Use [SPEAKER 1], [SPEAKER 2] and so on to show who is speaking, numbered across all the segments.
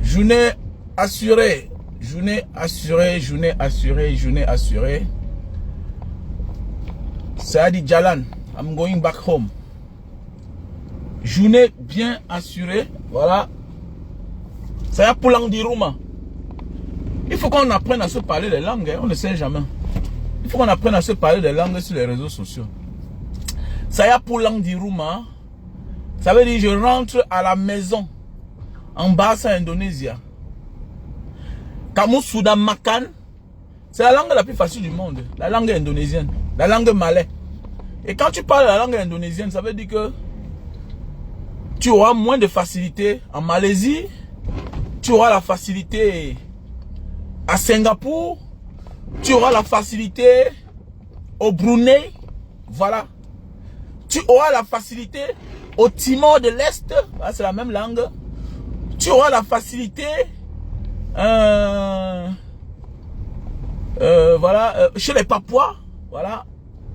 [SPEAKER 1] Journée assurée. Journée assurée, journée assurée, journée assurée. Saadi Jalan, I'm going back home. Journée bien assurée, voilà. Ça y a pour l'andiruma. Il faut qu'on apprenne à se parler les langues, hein, on ne sait jamais. Il faut qu'on apprenne à se parler des langues sur les réseaux sociaux. Ça y a pour l'andiruma. Ça veut dire je rentre à la maison en basse Indonésie. Kamu Sudan Makan, c'est la langue la plus facile du monde, la langue indonésienne, la langue malais. Et quand tu parles la langue indonésienne, ça veut dire que tu auras moins de facilité en Malaisie, tu auras la facilité à Singapour, tu auras la facilité au Brunei, voilà. Tu auras la facilité au Timor de l'Est, c'est la même langue. Tu auras la facilité voilà, chez les Papouas, voilà.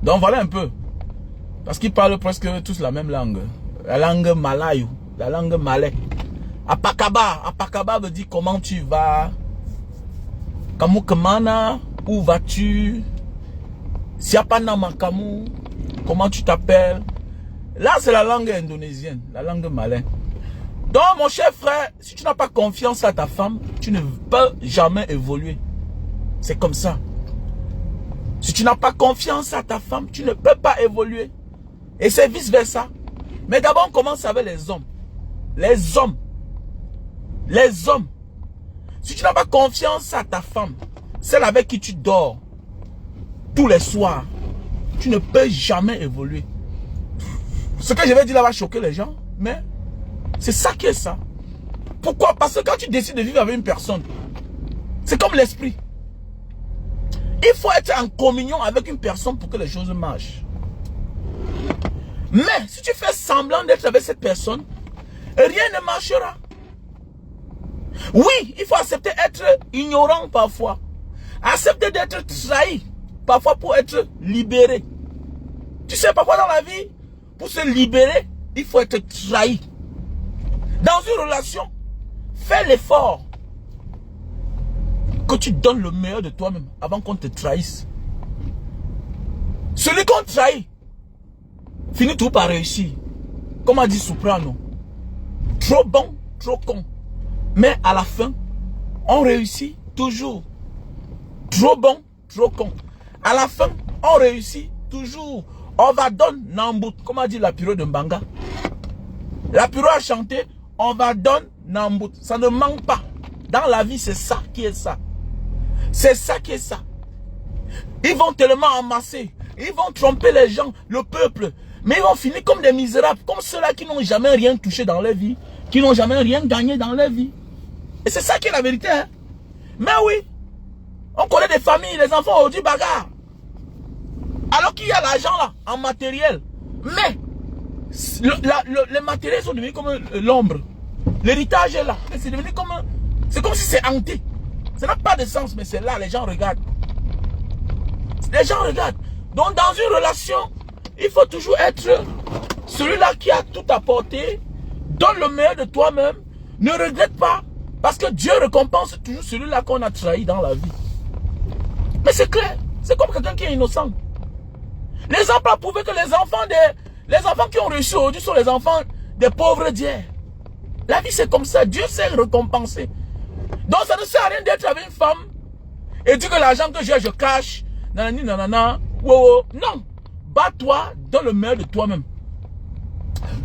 [SPEAKER 1] Donc voilà un peu. Parce qu'ils parlent presque tous la même langue. La langue malayo, la langue malais. Apakaba, Apakaba veut dire comment tu vas. Kamu kemana, où vas-tu? Siapana makamu, comment tu t'appelles? Là c'est la langue indonésienne, la langue malais. Donc mon cher frère, si tu n'as pas confiance à ta femme, tu ne peux jamais évoluer. C'est comme ça. Si tu n'as pas confiance à ta femme, tu ne peux pas évoluer. Et c'est vice versa. Mais d'abord on commence avec les hommes. Les hommes. Les hommes. Si tu n'as pas confiance à ta femme, celle avec qui tu dors tous les soirs, tu ne peux jamais évoluer. Ce que je vais dire là va choquer les gens, mais c'est ça qui est ça. Pourquoi? Parce que quand tu décides de vivre avec une personne, c'est comme l'esprit. Il faut être en communion avec une personne pour que les choses marchent. Mais si tu fais semblant d'être avec cette personne, rien ne marchera. Oui, il faut accepter d'être ignorant parfois. Accepter d'être trahi parfois pour être libéré. Tu sais, parfois dans la vie, pour se libérer, il faut être trahi. Dans une relation, fais l'effort que tu donnes le meilleur de toi-même avant qu'on te trahisse. Celui qu'on trahit finit tout par réussir. Comme a dit Soprano, trop bon, trop con. Mais à la fin, on réussit toujours. Trop bon, trop con. À la fin, on réussit toujours. On va donner Nambout, comme a dit la Piro de Mbanga. La Piro a chanté, on va donner Nambout. Ça ne manque pas. Dans la vie, c'est ça qui est ça. C'est ça qui est ça. Ils vont tellement amasser. Ils vont tromper les gens, le peuple. Mais ils vont finir comme des misérables. Comme ceux-là qui n'ont jamais rien touché dans leur vie. Qui n'ont jamais rien gagné dans leur vie. Et c'est ça qui est la vérité. Hein? Mais oui. On connaît des familles, les enfants ont du bagarre. Alors qu'il y a l'argent là, en matériel. Mais, les matériels sont devenus comme l'ombre. L'héritage est là. C'est devenu comme... C'est comme si c'est hanté. Ça n'a pas de sens, mais c'est là, les gens regardent. Les gens regardent. Donc dans une relation, il faut toujours être celui-là qui a tout apporté. Donne le meilleur de toi-même. Ne regrette pas. Parce que Dieu récompense toujours celui-là qu'on a trahi dans la vie. Mais c'est clair. C'est comme quelqu'un qui est innocent. Les enfants ont prouvé que les enfants qui ont réussi aujourd'hui sont les enfants des pauvres d'hier. La vie c'est comme ça. Dieu sait récompenser. Donc ça ne sert à rien d'être avec une femme et dire que l'argent que j'ai, je cache. Nanani, nanana. Wow. Non. Bats-toi dans le meilleur de toi-même.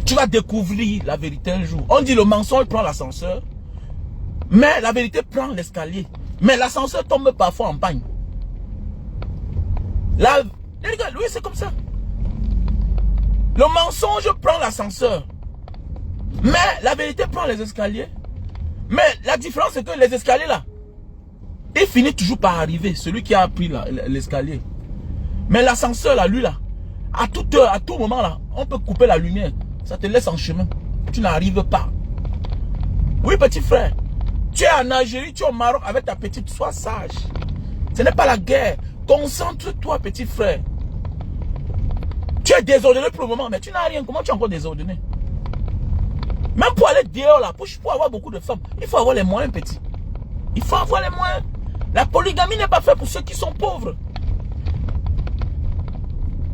[SPEAKER 1] Tu vas découvrir la vérité un jour. On dit le mensonge prend l'ascenseur. Mais la vérité prend l'escalier. Mais l'ascenseur tombe parfois en panne. Oui, c'est comme ça. Le mensonge prend l'ascenseur. Mais la vérité prend les escaliers. Mais la différence c'est que les escaliers là, il finit toujours par arriver. Celui qui a pris l'escalier. Mais l'ascenseur là, lui là, à toute heure, à tout moment là, on peut couper la lumière. Ça te laisse en chemin. Tu n'arrives pas. Oui, petit frère. Tu es en Algérie, tu es au Maroc avec ta petite. Sois sage. Ce n'est pas la guerre. Concentre-toi, petit frère. Tu es désordonné pour le moment, mais tu n'as rien. Comment tu es encore désordonné? Même pour aller dehors là, pour avoir beaucoup de femmes, il faut avoir les moyens, petit. Il faut avoir les moyens. La polygamie n'est pas faite pour ceux qui sont pauvres.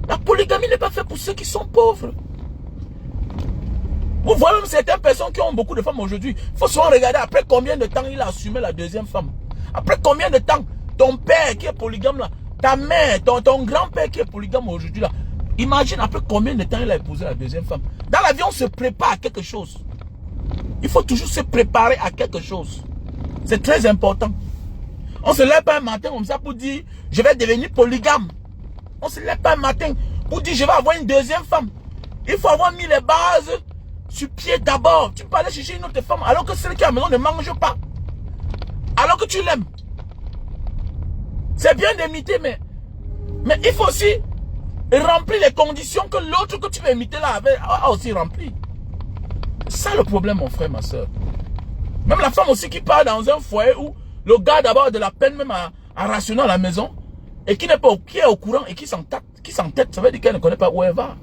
[SPEAKER 1] La polygamie n'est pas faite pour ceux qui sont pauvres. Vous voyez même certaines personnes qui ont beaucoup de femmes aujourd'hui. Il faut souvent regarder après combien de temps il a assumé la deuxième femme. Après combien de temps ton père qui est polygame là, ta mère, ton grand-père qui est polygame aujourd'hui là. Imagine après combien de temps il a épousé la deuxième femme. Dans la vie, on se prépare à quelque chose. Il faut toujours se préparer à quelque chose. C'est très important. On se lève pas un matin comme ça pour dire je vais devenir polygame. On se lève pas un matin pour dire je vais avoir une deuxième femme. Il faut avoir mis les bases sur pied d'abord. Tu peux aller chercher une autre femme alors que celle qui est à la maison ne mange pas. Alors que tu l'aimes. C'est bien d'imiter, mais il faut aussi remplir les conditions que l'autre que tu veux imiter là a aussi rempli. C'est ça le problème, mon frère, ma soeur. Même la femme aussi qui part dans un foyer où le gars d'abord de la peine même à rationner à la maison et qui n'est pas qui est au courant et qui s'entête, ça veut dire qu'elle ne connaît pas où elle va.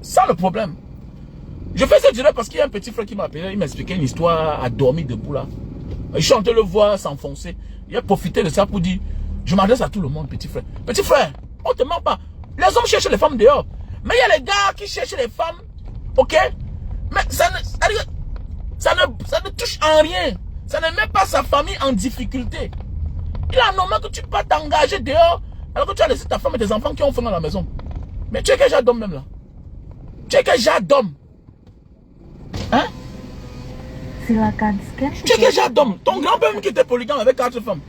[SPEAKER 1] C'est ça le problème. Je fais ça direct parce qu'il y a un petit frère qui m'a appelé, il m'a expliqué une histoire à dormir debout là. Je suis en train de le voir s'enfoncer. Il a profité de ça pour dire, je m'adresse à tout le monde, petit frère. Petit frère, on ne te ment pas. Les hommes cherchent les femmes dehors. Mais il y a les gars qui cherchent les femmes, ok? Mais ça ne touche en rien. Ça ne met pas sa famille en difficulté. Il est normal que tu ne peux pas t'engager dehors alors que tu as laissé ta femme et tes enfants qui ont faim dans la maison. Mais tu es quel genre d'homme même là? Tu es quel genre d'homme? Hein?
[SPEAKER 2] Silakan scan.
[SPEAKER 1] Tu es quel genre d'homme? Ton grand-père qui était polygame avec 4 femmes.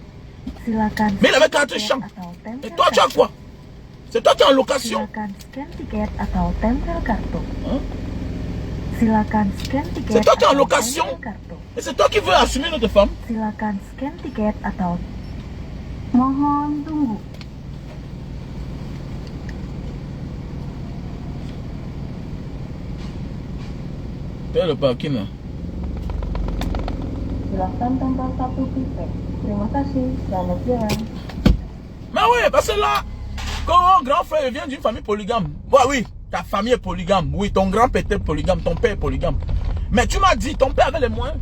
[SPEAKER 2] Silakan.
[SPEAKER 1] Mais il avait 4 chambres. Et toi tu as quoi? C'est toi qui es en location.
[SPEAKER 2] Silakan scan tiket atau tempel kartu.
[SPEAKER 1] Hein?
[SPEAKER 2] Silakan scan tiket.
[SPEAKER 1] C'est toi qui es en
[SPEAKER 2] atau
[SPEAKER 1] location.
[SPEAKER 2] tempel kartu.
[SPEAKER 1] Et c'est toi qui veux assumer notre femme.
[SPEAKER 2] Silakan scan tiket atau mohon tunggu.
[SPEAKER 1] Fais le parking là.
[SPEAKER 2] Silakan tempel satu tiket. Terima kasih. Selamat jalan.
[SPEAKER 1] Mais oui, parce que là, quand un grand frère vient d'une famille polygame, bah oui, ta famille est polygame, oui, ton grand-père était polygame, ton père est polygame. Mais tu m'as dit, ton père avait les moyens.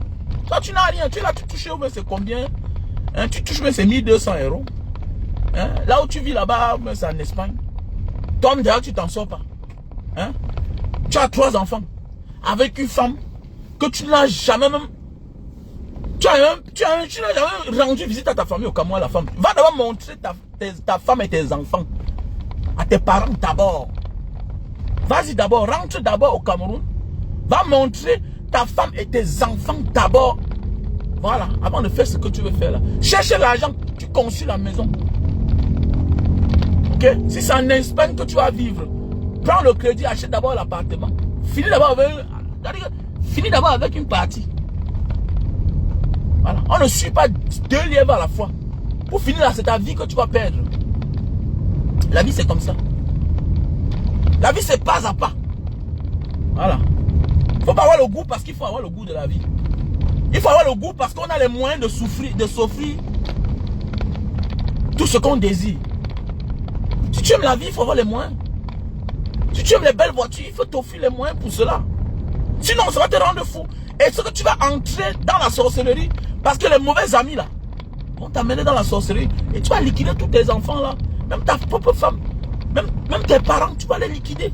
[SPEAKER 1] Toi, tu n'as rien. Tu es là, tu touches au moins c'est combien? Hein, tu touches mais c'est 1200 €. Hein? Là où tu vis là-bas, c'est en Espagne. Toi, d'ailleurs, tu t'en sors pas. Hein? Tu as 3 enfants avec une femme que tu n'as jamais même... Tu n'as jamais rendu visite à ta famille au Cameroun, la femme. Va d'abord montrer ta femme et tes enfants à tes parents d'abord. Vas-y d'abord, rentre d'abord au Cameroun. Va montrer ta femme et tes enfants d'abord. Voilà, avant de faire ce que tu veux faire là. Cherche l'argent, tu construis la maison. Ok? Si c'est en Espagne que tu vas vivre, prends le crédit, achète d'abord l'appartement. Finis d'abord avec une partie. Voilà. On ne suit pas 2 lièvres à la fois. Pour finir là, c'est ta vie que tu vas perdre. La vie c'est comme ça. La vie c'est pas à pas. Voilà. Il faut pas avoir le goût parce qu'il faut avoir le goût de la vie. Il faut avoir le goût parce qu'on a les moyens de s'offrir tout ce qu'on désire. Si tu aimes la vie, il faut avoir les moyens. Si tu aimes les belles voitures, il faut t'offrir les moyens pour cela. Sinon, ça va te rendre fou. Et ce que tu vas entrer dans la sorcellerie, parce que les mauvais amis là vont t'amener dans la sorcellerie et tu vas liquider tous tes enfants là, même ta propre femme, même tes parents, tu vas les liquider.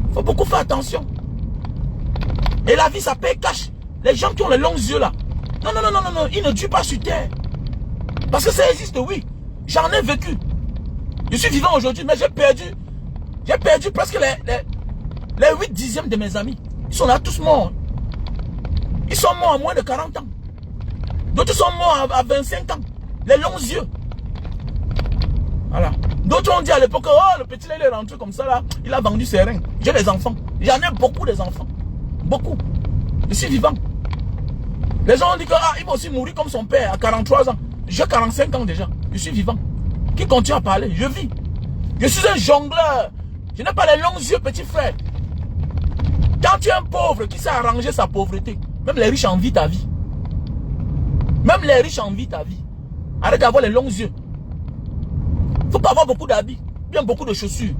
[SPEAKER 1] Il faut beaucoup faire attention. Et la vie, ça paye cash. Les gens qui ont les longs yeux là, non, ils ne tuent pas sur terre. Parce que ça existe, oui. J'en ai vécu. Je suis vivant aujourd'hui, mais j'ai perdu presque les 8 dixièmes de mes amis. Ils sont là tous morts. Ils sont morts à moins de 40 ans. D'autres sont morts à 25 ans. Les longs yeux. Voilà. D'autres ont dit à l'époque, oh, le petit là, il est rentré comme ça là. Il a vendu ses reins. J'ai des enfants. J'en ai beaucoup des enfants. Beaucoup. Je suis vivant. Les gens ont dit que, il va aussi mourir comme son père à 43 ans. J'ai 45 ans déjà. Je suis vivant. Qui continue à parler? Je vis. Je suis un jongleur. Je n'ai pas les longs yeux, petit frère. Quand tu es un pauvre qui sait arranger sa pauvreté, même les riches envient ta vie. Même les riches envient ta vie. Arrête d'avoir les longs yeux. Faut pas avoir beaucoup d'habits, bien beaucoup de chaussures.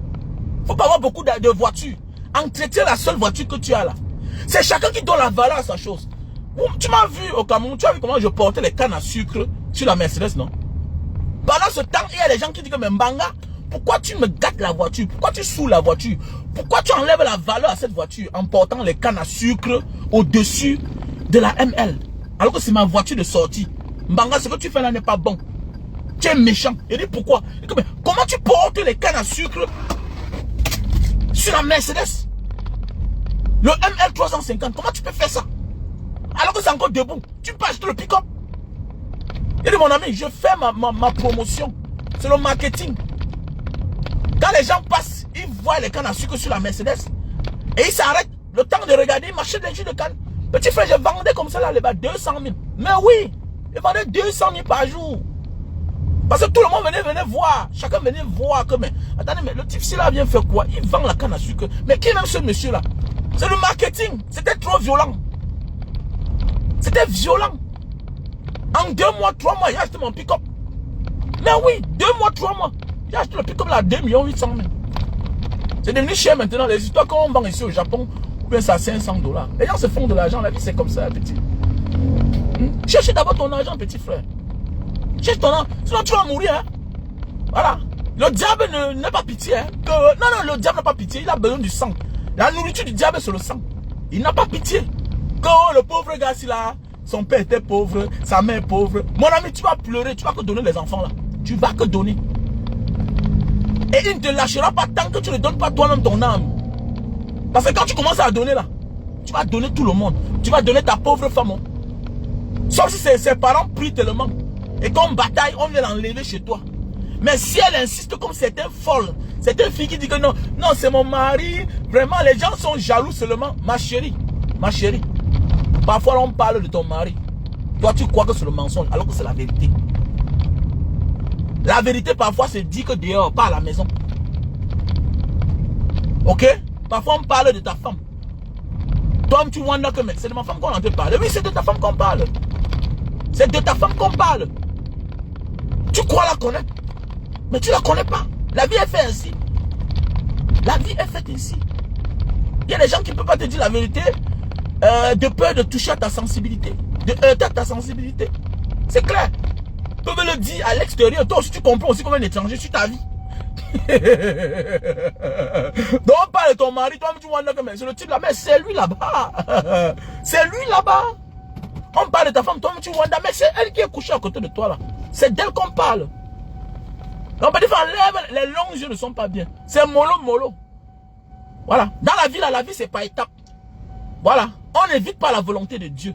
[SPEAKER 1] Faut pas avoir beaucoup de voitures. Entretiens la seule voiture que tu as là. C'est chacun qui donne la valeur à sa chose. Tu m'as vu au Cameroun, tu as vu comment je portais les cannes à sucre sur la Mercedes, non? Pendant ce temps, il y a des gens qui disent que, mais Mbanga, pourquoi tu me gâtes la voiture? Pourquoi tu saoules la voiture? Pourquoi tu enlèves la valeur à cette voiture en portant les cannes à sucre au-dessus de la ML? Alors que c'est ma voiture de sortie. Mbanga, ce que tu fais là n'est pas bon. Tu es méchant. Il dit pourquoi? Il dit, mais comment tu portes les cannes à sucre sur la Mercedes? Le ML 350, comment tu peux faire ça? Alors que c'est encore debout. Tu peux acheter le pick-up. Il dit, mon ami, je fais ma promotion. C'est le marketing. Quand les gens passent, ils voient les cannes à sucre sur la Mercedes. Et ils s'arrêtent. Le temps de regarder, ils m'achètent des jus de canne. Petit frère, je vendais comme ça là, les bas, 200 000. Mais oui, je vendais 200 000 par jour. Parce que tout le monde venait voir. Chacun venait voir que, mais attendez, mais le type là vient faire quoi? Il vend la canne à sucre. Mais qui est même ce monsieur là? C'est le marketing. C'était trop violent. C'était violent. En 2 mois, 3 mois, j'ai acheté mon pick-up. Mais oui, 2 mois, 3 mois. J'ai acheté le pick-up là à 2 800 000. C'est devenu cher maintenant. Les histoires qu'on vend ici au Japon, ou bien ça à 500 $. Les gens se font de l'argent. La vie, c'est comme ça, petit. Cherche d'abord ton argent, petit frère. Cherche ton argent. Sinon, tu vas mourir. Hein? Voilà. Le diable n'a pas pitié. Hein? Non, le diable n'a pas pitié. Il a besoin du sang. La nourriture du diable, c'est le sang. Il n'a pas pitié. Quand le pauvre gars, si là, son père était pauvre, sa mère est pauvre. Mon ami, tu vas pleurer. Tu vas que donner les enfants là. Tu vas que donner. Et il ne te lâchera pas tant que tu ne donnes pas toi-même ton âme. Parce que quand tu commences à donner là, tu vas donner tout le monde. Tu vas donner ta pauvre femme. Hein. Sauf si ses parents prient tellement. Et qu'on bataille, on vient l'enlever chez toi. Mais si elle insiste comme certaines folles, certaines filles qui disent que non, non, c'est mon mari. Vraiment, les gens sont jaloux seulement. Ma chérie, parfois on parle de ton mari. Toi, tu crois que c'est le mensonge, alors que c'est la vérité. La vérité, parfois, se dit que dehors, pas à la maison. Ok? Parfois, on parle de ta femme. Toi, tu vois que c'est de ma femme qu'on entend parler. Oui, c'est de ta femme qu'on parle. C'est de ta femme qu'on parle. Tu crois la connaître, mais tu la connais pas. La vie est faite ainsi. La vie est faite ainsi. Il y a des gens qui ne peuvent pas te dire la vérité de peur de toucher à ta sensibilité, de heurter à ta sensibilité. C'est clair. Ils peuvent le dire à l'extérieur. Toi aussi, tu comprends aussi comme un étranger sur ta vie. Donc on parle de ton mari, toi tu vois que c'est le type là, mais c'est lui là-bas. C'est lui là-bas. On parle de ta femme, toi tu vois, mais c'est elle qui est couchée à côté de toi là. C'est d'elle qu'on parle. Donc des fois, les longs yeux ne sont pas bien. C'est mollo. Voilà. Dans la vie là, la vie c'est pas étape. Voilà. On n'évite pas la volonté de Dieu.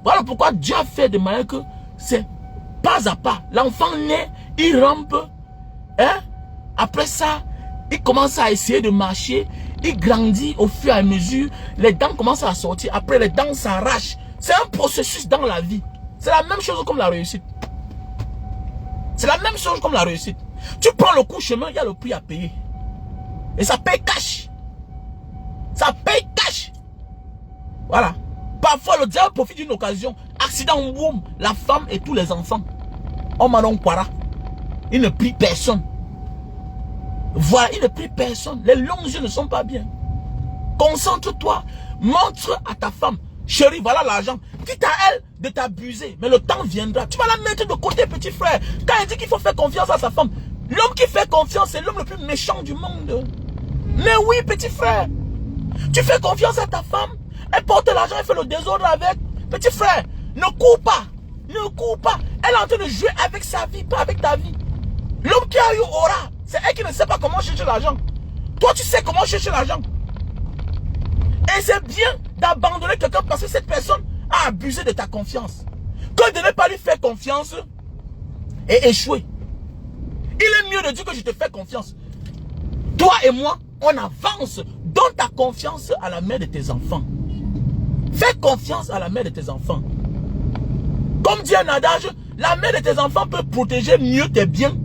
[SPEAKER 1] Voilà pourquoi Dieu a fait de manière que c'est pas à pas. L'enfant naît, il rampe. Hein? Après ça, il commence à essayer de marcher. Il grandit au fur et à mesure. Les dents commencent à sortir. Après, les dents s'arrachent. C'est un processus dans la vie. C'est la même chose comme la réussite. C'est la même chose comme la réussite. Tu prends le coup chemin, il y a le prix à payer. Et ça paye cash. Ça paye cash. Voilà. Parfois, le diable profite d'une occasion. Accident, boum, la femme et tous les enfants. On m'en kwara. Il ne prie personne. Voilà, il ne prie personne. Les longs yeux ne sont pas bien. Concentre-toi. Montre à ta femme. Chérie, voilà l'argent. Quitte à elle de t'abuser. Mais le temps viendra. Tu vas la mettre de côté, petit frère. Quand elle dit qu'il faut faire confiance à sa femme. L'homme qui fait confiance, c'est l'homme le plus méchant du monde. Mais oui, petit frère. Tu fais confiance à ta femme. Elle porte l'argent, elle fait le désordre avec. Petit frère, ne cours pas. Ne cours pas. Elle est en train de jouer avec sa vie, pas avec ta vie. L'homme qui a eu aura, c'est elle qui ne sait pas comment chercher l'argent. Toi, tu sais comment chercher l'argent. Et c'est bien d'abandonner quelqu'un parce que cette personne a abusé de ta confiance. Que de ne pas lui faire confiance et échouer. Il est mieux de dire que je te fais confiance. Toi et moi, on avance. Donne ta confiance à la mère de tes enfants. Fais confiance à la mère de tes enfants. Comme dit un adage, la mère de tes enfants peut protéger mieux tes biens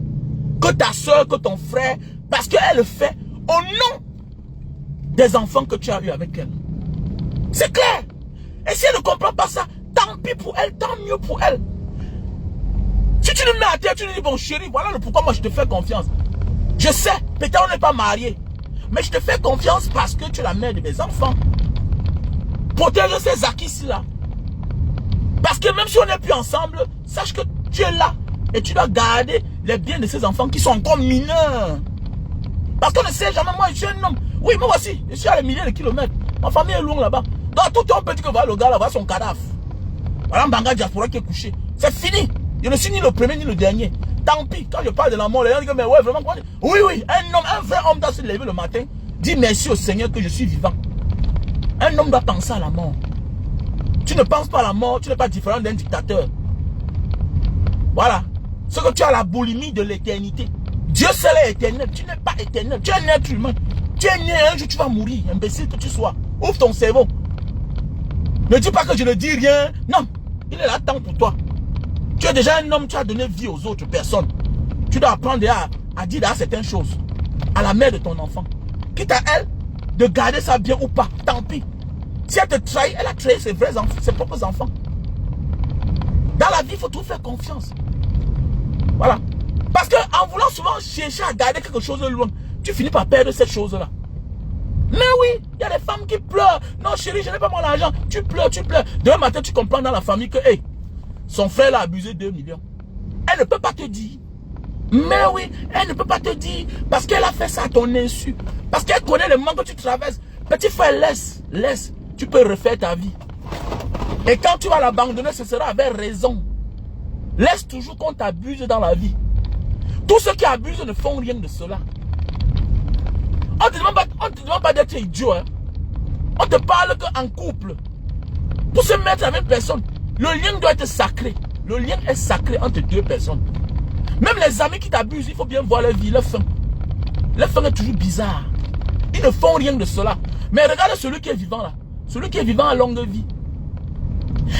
[SPEAKER 1] que ta soeur, que ton frère, parce qu'elle le fait au nom des enfants que tu as eu avec elle. C'est clair. Et si elle ne comprend pas ça, tant pis pour elle, tant mieux pour elle. Si tu le mets à terre, tu lui dis, bon chérie, voilà le pourquoi moi je te fais confiance. Je sais, peut-être on n'est pas mariés, mais je te fais confiance parce que tu es la mère de mes enfants. Protège ces acquis-là. Parce que même si on n'est plus ensemble, sache que tu es là. Et tu dois garder les biens de ces enfants qui sont encore mineurs. Parce qu'on ne sait jamais, moi je suis un homme. Oui, moi aussi, je suis à des milliers de kilomètres. Ma famille est loin là-bas. Dans tout temps, on peut dire que voilà, le gars là, voilà son cadavre. Voilà Mbanga Diaspora qui est couché. C'est fini. Je ne suis ni le premier ni le dernier. Tant pis, quand je parle de la mort, les gens disent, mais ouais, vraiment, quoi? Oui, oui, un vrai homme doit se lever le matin, dire merci au Seigneur que je suis vivant. Un homme doit penser à la mort. Tu ne penses pas à la mort, tu n'es pas différent d'un dictateur. Voilà. Ce que tu as la boulimie de l'éternité. Dieu seul est éternel. Tu n'es pas éternel. Tu es un être humain. Tu es né un jour, tu vas mourir. Imbécile que tu sois. Ouvre ton cerveau. Ne dis pas que je ne dis rien. Non. Il est là temps pour toi. Tu es déjà un homme, tu as donné vie aux autres personnes. Tu dois apprendre à dire certaines choses. À la mère de ton enfant. Quitte à elle de garder ça bien ou pas. Tant pis. Si elle te trahit, elle a trahi ses vrais enfants, ses propres enfants. Dans la vie, il faut toujours faire confiance. Voilà. Parce qu'en voulant souvent chercher à garder quelque chose de loin, tu finis par perdre cette chose-là. Mais oui, il y a des femmes qui pleurent. Non chérie, je n'ai pas mon argent. Tu pleures, tu pleures. Demain matin, tu comprends dans la famille que hey, son frère a abusé 2 millions. Elle ne peut pas te dire. Mais oui, elle ne peut pas te dire. Parce qu'elle a fait ça à ton insu. Parce qu'elle connaît le manque que tu traverses. Petit frère, laisse. Tu peux refaire ta vie. Et quand tu vas l'abandonner, ce sera avec raison. Laisse toujours qu'on t'abuse dans la vie. Tous ceux qui abusent ne font rien de cela. On ne te demande pas d'être idiot. Hein. On te parle qu'en couple. Pour se mettre avec personne, le lien doit être sacré. Le lien est sacré entre deux personnes. Même les amis qui t'abusent, il faut bien voir leur vie, leur fin. Leur fin est toujours bizarre. Ils ne font rien de cela. Mais regarde celui qui est vivant là. Celui qui est vivant à longue vie.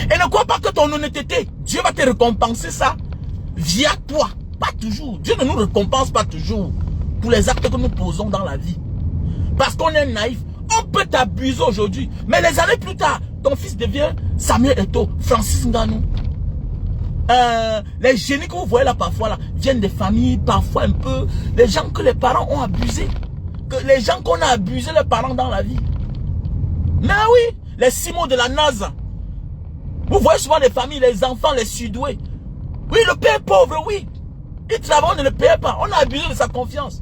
[SPEAKER 1] Et ne crois pas que ton honnêteté, Dieu va te récompenser ça via toi. Pas toujours. Dieu ne nous récompense pas toujours pour les actes que nous posons dans la vie. Parce qu'on est naïf. On peut t'abuser aujourd'hui. Mais les années plus tard, ton fils devient Samuel Eto'o, Francis Ngannou. Les génies que vous voyez là parfois là, viennent des familles parfois un peu. Les gens que les parents ont abusés. Que les gens qu'on a abusé les parents dans la vie. Mais oui, les Simons de la NASA. Vous voyez souvent les familles, les enfants, les sudoués. Oui, le père pauvre, oui. Il travaille, on ne le paye pas. On a abusé de sa confiance.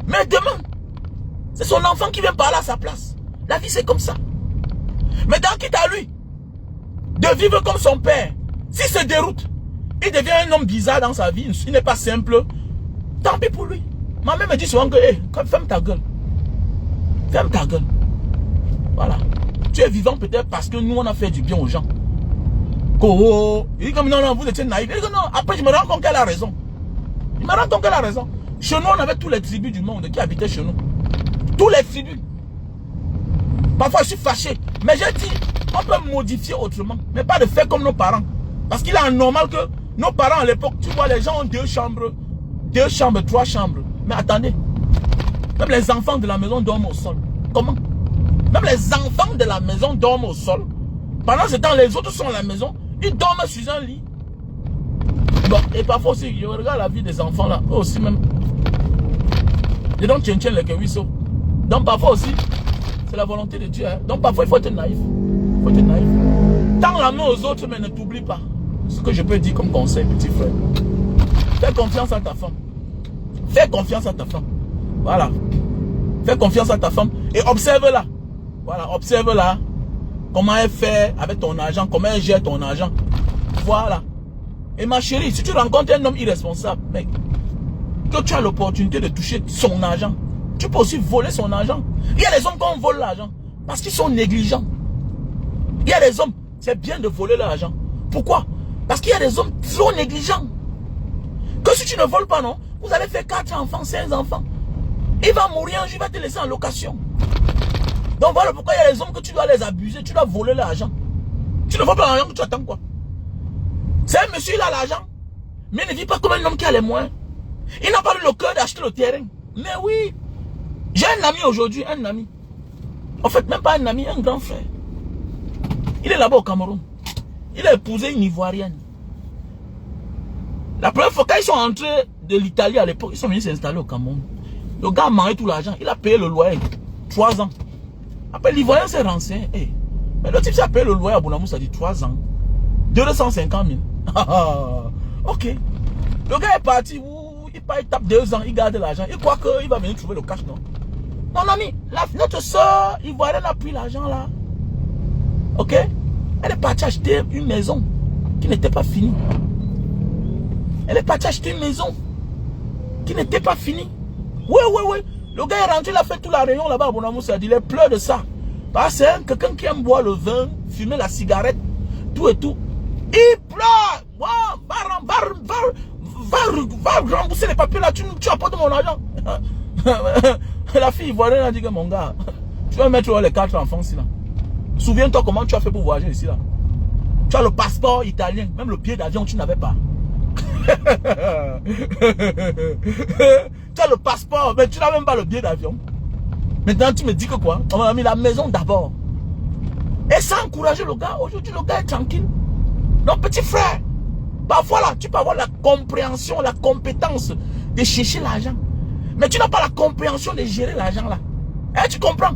[SPEAKER 1] Mais demain, c'est son enfant qui vient parler à sa place. La vie, c'est comme ça. Mais tant qu'il est à lui de vivre comme son père, s'il se déroute, il devient un homme bizarre dans sa vie, il n'est pas simple, tant pis pour lui. Ma mère me dit souvent que, hey, ferme ta gueule. Ferme ta gueule. Voilà. Tu es vivant peut-être parce que nous, on a fait du bien aux gens. Il dit comme non, vous étiez naïf. Il dit non, après je me rends compte qu'elle a raison. Je me rends compte qu'elle a raison. Chez nous, on avait tous les tribus du monde qui habitaient chez nous. Tous les tribus. Parfois, je suis fâché. Mais j'ai dit, on peut modifier autrement. Mais pas de faire comme nos parents. Parce qu'il est anormal que nos parents à l'époque, tu vois, les gens ont 2 chambres, 3 chambres. Mais attendez. Même les enfants de la maison dorment au sol. Comment? Même les enfants de la maison dorment au sol. Pendant ce temps, les autres sont à la maison. Ils dorment sur un lit. Bon, et parfois aussi, je regarde la vie des enfants là. Eux aussi même. Ils don't change les kewiso. Donc parfois aussi, c'est la volonté de Dieu. Hein. Donc parfois, il faut être naïf. Il faut être naïf. Tends la main aux autres, mais ne t'oublie pas. Ce que je peux dire comme conseil, petit frère. Fais confiance à ta femme. Fais confiance à ta femme. Voilà. Fais confiance à ta femme. Et observe-la. Voilà, observe-la. Comment elle fait avec ton argent, comment elle gère ton argent. Voilà. Et ma chérie, si tu rencontres un homme irresponsable, mec, que tu as l'opportunité de toucher son argent, tu peux aussi voler son argent. Il y a des hommes qui volent l'argent parce qu'ils sont négligents. Il y a des hommes, c'est bien de voler l'argent. Pourquoi? Parce qu'il y a des hommes trop négligents. Que si tu ne voles pas, non, vous allez faire 4 enfants, 5 enfants. Il va mourir un jour, il va te laisser en location. Donc voilà pourquoi il y a des hommes que tu dois les abuser, tu dois voler l'argent. Tu ne voles pas l'argent, tu attends quoi? C'est un monsieur, il a l'argent, mais il ne vit pas comme un homme qui a les moyens. Il n'a pas le cœur d'acheter le terrain. Mais oui, j'ai un ami aujourd'hui, un ami. En fait, même pas un ami, un grand frère. Il est là-bas au Cameroun. Il a épousé une Ivoirienne. La première fois, quand ils sont entrés de l'Italie à l'époque, ils sont venus s'installer au Cameroun. Le gars a mangé tout l'argent. Il a payé le loyer. 3 ans. Après, l'Ivoirien s'est renseigné. Hey, Mais le type s'est payé le loyer à Bonamou, ça dit 3 ans. 250 000. Ok. Le gars est parti, il tape 2 ans, il garde l'argent. Il croit qu'il va venir trouver le cash, non? Mon ami, notre soeur ivoirienne a pris l'argent là. Ok? Elle est partie acheter une maison qui n'était pas finie. Elle est partie acheter une maison qui n'était pas finie. Oui. Le gars est rentré, il a fait tout la réunion là-bas à Bonamou, ça dit, il pleure de ça. Parce que c'est quelqu'un qui aime boire le vin, fumer la cigarette, tout et tout. Il pleure. Va rembourser les papiers là, tu apportes mon argent. La fille ivoirienne a dit que mon gars, tu vas mettre les 4 enfants ici là. Souviens-toi comment tu as fait pour voyager ici là. Tu as le passeport italien, même le billet d'avion tu n'avais pas. Tu as le passeport, mais tu n'as même pas le billet d'avion. Maintenant tu me dis que quoi? On m'a mis la maison d'abord. Et ça a encouragé le gars. Aujourd'hui le gars est tranquille. Non petit frère, parfois là tu peux avoir la compréhension, la compétence de chercher l'argent. Mais tu n'as pas la compréhension de gérer l'argent là. Tu comprends?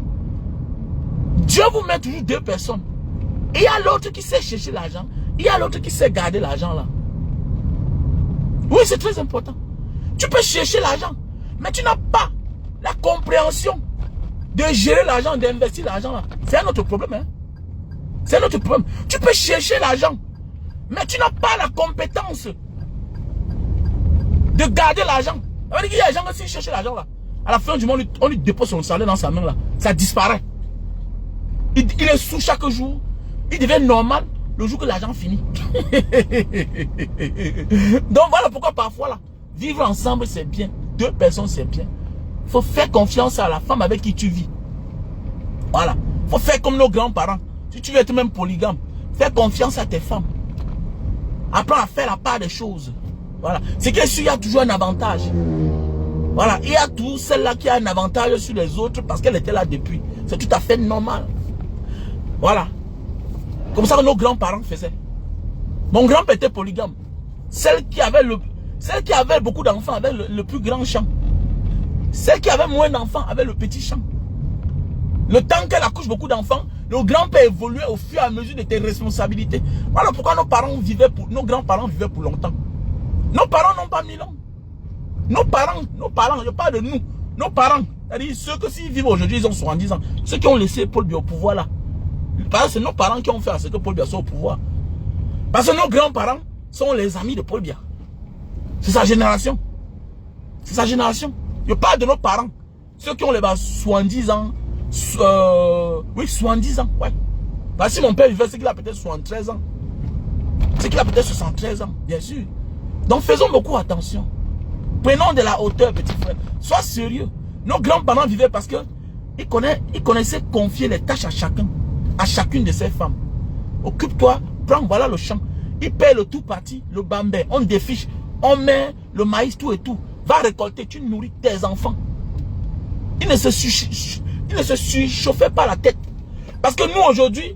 [SPEAKER 1] Dieu vous met toujours 2 personnes. Il y a l'autre qui sait chercher l'argent. Il y a l'autre qui sait garder l'argent là. Oui, c'est très important. Tu peux chercher l'argent, mais tu n'as pas la compréhension de gérer l'argent, d'investir l'argent là. C'est un autre problème. Hein? C'est un autre problème. Tu peux chercher l'argent, mais tu n'as pas la compétence de garder l'argent. Il y a des gens qui cherchent l'argent là. À la fin du mois, on lui dépose son salaire dans sa main là. Ça disparaît. Il est sous chaque jour. Il devient normal le jour que l'argent finit. Donc voilà pourquoi parfois là, vivre ensemble c'est bien. 2 personnes c'est bien. Il faut faire confiance à la femme avec qui tu vis. Voilà. Il faut faire comme nos grands-parents. Si tu veux être même polygame, fais confiance à tes femmes. Apprends à faire la part des choses. Voilà. C'est qu'il y a toujours un avantage. Voilà. Il y a toujours celle-là qui a un avantage sur les autres parce qu'elle était là depuis. C'est tout à fait normal. Voilà. Comme ça que nos grands-parents faisaient. Mon grand-père était polygame. Celle qui avait beaucoup d'enfants avait le plus grand champ. Celle qui avait moins d'enfants avait le petit champ. Le temps qu'elle accouche beaucoup d'enfants, le grand-père évoluait au fur et à mesure de tes responsabilités. Voilà pourquoi nos grands-parents vivaient pour longtemps. Nos parents n'ont pas 1000 ans. Nos parents, je parle de nous. Nos parents, c'est-à-dire ceux que s'ils vivent aujourd'hui, ils ont 70 ans. Ceux qui ont laissé Paul Biya au pouvoir là. Parce que c'est nos parents qui ont fait à ce que Paul Biya soit au pouvoir. Parce que nos grands-parents sont les amis de Paul Biya. C'est sa génération. C'est sa génération. Je parle de nos parents. Ceux qui ont les 70 ans. Oui, 70 ans. Ouais. Parce que si mon père vivait, c'est qu'il a peut-être 73 ans. C'est qu'il a peut-être 73 ans, bien sûr. Donc faisons beaucoup attention. Prenons de la hauteur, petit frère. Sois sérieux. Nos grands-parents vivaient parce que ils connaissaient confier les tâches à chacun. À chacune de ces femmes. Occupe-toi, prends, voilà le champ. Ils paient le tout parti, le bambé. On défiche, on met le maïs, tout et tout. Va récolter, tu nourris tes enfants. Ils ne se surchauffaient pas la tête. Parce que nous aujourd'hui,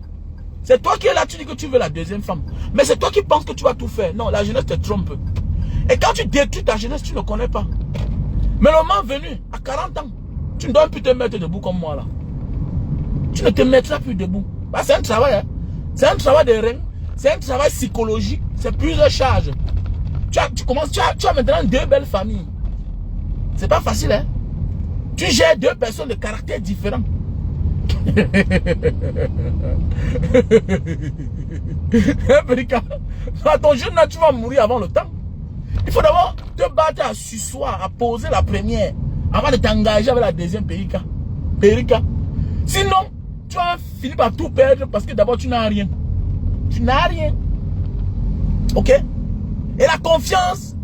[SPEAKER 1] c'est toi qui es là, tu dis que tu veux la deuxième femme. Mais c'est toi qui penses que tu vas tout faire. Non, la jeunesse te trompe. Et quand tu détruis ta jeunesse, tu ne connais pas. Mais le moment venu, à 40 ans, tu ne dois plus te mettre debout comme moi là. Tu ne te mettras plus debout. C'est un travail. Hein? C'est un travail de rein. C'est un travail psychologique. C'est plusieurs charges. Tu as maintenant 2 belles familles. C'est pas facile. Hein? Tu gères 2 personnes de caractères différents. À ton jeune là, tu vas mourir avant le temps. Il faut d'abord te battre à susseoir, à poser la première, avant de t'engager avec la deuxième périka. Sinon, tu vas finir par tout perdre parce que d'abord tu n'as rien. Tu n'as rien. Ok? Et la confiance,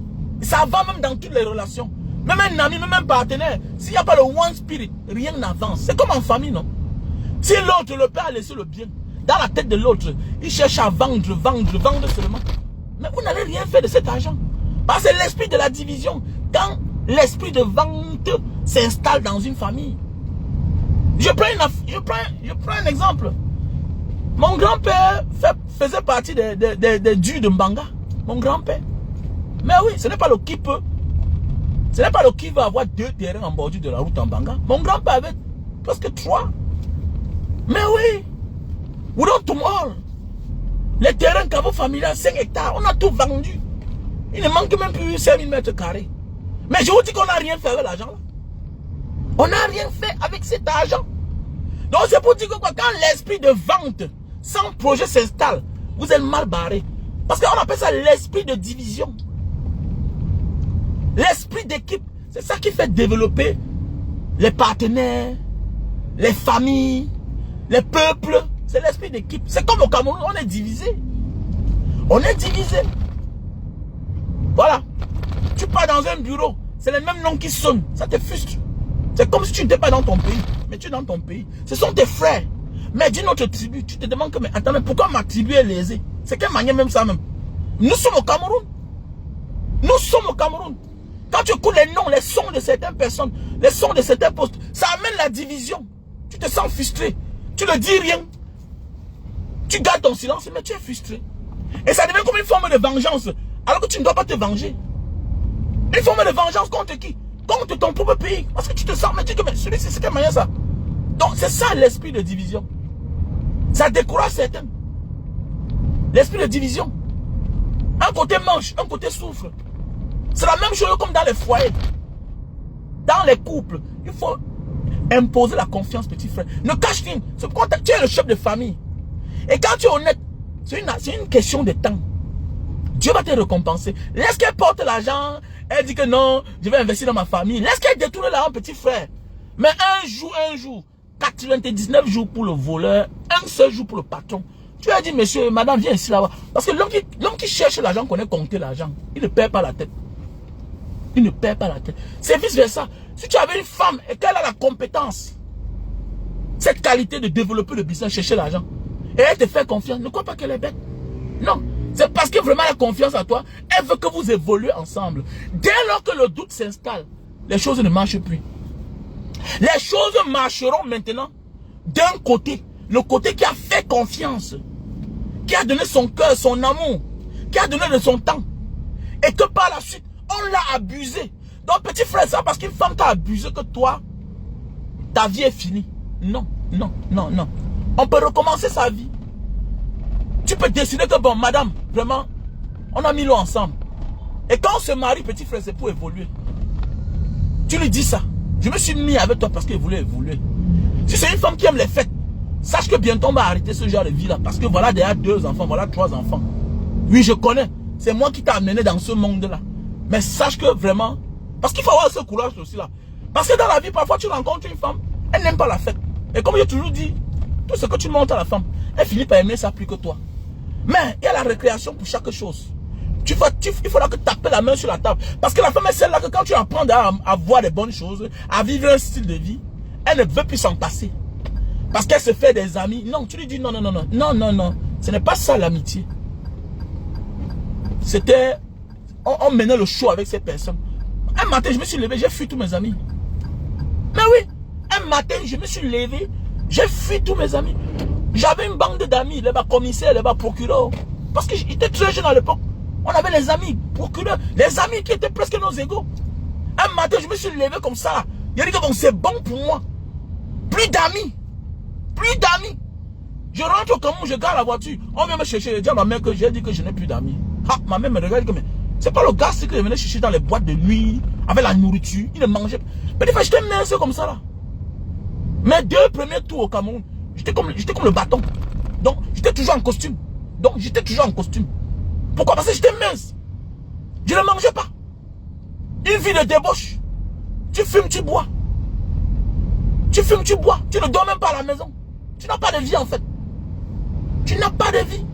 [SPEAKER 1] ça va même dans toutes les relations. Même un ami, même un partenaire. S'il n'y a pas le one spirit, rien n'avance. C'est comme en famille, non? Si l'autre, le père a laissé le bien dans la tête de l'autre, il cherche à vendre seulement. Mais vous n'allez rien faire de cet argent. Parce que c'est l'esprit de la division. Quand l'esprit de vente s'installe dans une famille. Je prends un exemple. Mon grand-père faisait partie des dieux de Mbanga. Mon grand-père. Mais oui, ce n'est pas le qui peut. Ce n'est pas le qui veut avoir 2 terrains en bordure de la route en Mbanga. Mon grand-père avait presque 3. Mais oui. We don't to all. Les terrains Cavo familial, 5 hectares, on a tout vendu. Il ne manque même plus 5000 mètres carrés. Mais je vous dis qu'on n'a rien fait avec l'argent là. On n'a rien fait avec cet argent. Donc c'est pour dire que quoi, quand l'esprit de vente sans projet s'installe, vous êtes mal barré. Parce qu'on appelle ça l'esprit de division. L'esprit d'équipe. C'est ça qui fait développer les partenaires, les familles, les peuples. C'est l'esprit d'équipe. C'est comme au Cameroun, on est divisé. On est divisé. Voilà. Tu pars dans un bureau, c'est les mêmes noms qui sonnent. Ça te frustre. C'est comme si tu n'étais pas dans ton pays. Mais tu es dans ton pays. Ce sont tes frères. Mais d'une autre tribu, tu te demandes que, mais attends, mais pourquoi ma tribu est lésée? C'est quelle manière même ça même? Nous sommes au Cameroun. Nous sommes au Cameroun. Quand tu écoutes les noms, les sons de certaines personnes, les sons de certains postes, ça amène la division. Tu te sens frustré. Tu ne dis rien. Tu gardes ton silence, mais tu es frustré. Et ça devient comme une forme de vengeance. Alors que tu ne dois pas te venger. Une forme de vengeance contre qui? Contre ton propre pays. Parce que tu te sens, mais tu dis que celui-ci, c'est quelle manière ça? Donc c'est ça l'esprit de division. Ça décourage certains. L'esprit de division. Un côté mange, un côté souffre. C'est la même chose comme dans les foyers. Dans les couples, il faut imposer la confiance, petit frère. Ne cache rien. C'est pourquoi tu es le chef de famille. Et quand tu es honnête, c'est une question de temps. Dieu va te récompenser. Laisse qu'elle porte l'argent. Elle dit que non, je vais investir dans ma famille. Laisse qu'elle détourne l'argent, petit frère. Mais un jour, 99 jours pour le voleur, un seul jour pour le patron. Tu as dit, monsieur, madame, viens ici là-bas. Parce que l'homme qui cherche l'argent connaît compter l'argent. Il ne perd pas la tête. Il ne perd pas la tête. C'est vice versa. Si tu avais une femme et qu'elle a la compétence, cette qualité de développer le business, chercher l'argent, et elle te fait confiance, ne crois pas qu'elle est bête. Non. C'est parce que vraiment elle a confiance en toi, elle veut que vous évoluez ensemble. Dès lors que le doute s'installe, les choses ne marchent plus. Les choses marcheront maintenant d'un côté, le côté qui a fait confiance, qui a donné son cœur, son amour, qui a donné de son temps, et que par la suite, on l'a abusé. Donc petit frère, c'est parce qu'une femme t'a abusé que toi, ta vie est finie. Non, non, non, non. On peut recommencer sa vie. Tu peux décider que bon, madame, vraiment, on a mis l'eau ensemble. Et quand on se marie, petit frère, c'est pour évoluer. Tu lui dis ça. Je me suis mis avec toi parce qu'elle voulait évoluer. Si c'est une femme qui aime les fêtes, sache que bientôt on va arrêter ce genre de vie là. Parce que voilà déjà 2 enfants, voilà 3 enfants. Oui, je connais. C'est moi qui t'ai amené dans ce monde là. Mais sache que vraiment, parce qu'il faut avoir ce courage aussi là. Parce que dans la vie, parfois tu rencontres une femme, elle n'aime pas la fête. Et comme j'ai toujours dit, tout ce que tu montres à la femme, elle finit par aimer ça plus que toi. Mais il y a la récréation pour chaque chose. Il faudra que tu tapes la main sur la table. Parce que la femme est celle-là que quand tu apprends à voir les bonnes choses, à vivre un style de vie, elle ne veut plus s'en passer. Parce qu'elle se fait des amis. Non, tu lui dis non, non, non, non, non, non, non. Ce n'est pas ça l'amitié. C'était... On menait le show avec ces personnes. Un matin, je me suis levé, j'ai fui tous mes amis. Mais oui, un matin, je me suis levé, j'ai fui tous mes amis. J'avais une bande d'amis, les commissaires, les procureurs. Parce que j'étais très jeune à l'époque. On avait les amis procureurs, les amis qui étaient presque nos égaux. Un matin, je me suis levé comme ça. Il a dit que bon, c'est bon pour moi. Plus d'amis. Plus d'amis. Je rentre au Cameroun, je garde la voiture. On vient me chercher. Je dis à ma mère que j'ai dit que je n'ai plus d'amis. Ah, ma mère me regarde comme, c'est pas le gars qui venait chercher dans les boîtes de nuit, avec la nourriture. Il ne mangeait pas. Mais des fois, j'étais mince comme ça là. Mes 2 premiers tours au Cameroun, j'étais comme le bâton. Donc, j'étais toujours en costume. Pourquoi? Parce que j'étais mince. Je ne mangeais pas. Une vie de débauche. Tu fumes, tu bois. Tu fumes, tu bois. Tu ne dors même pas à la maison. Tu n'as pas de vie en fait. Tu n'as pas de vie.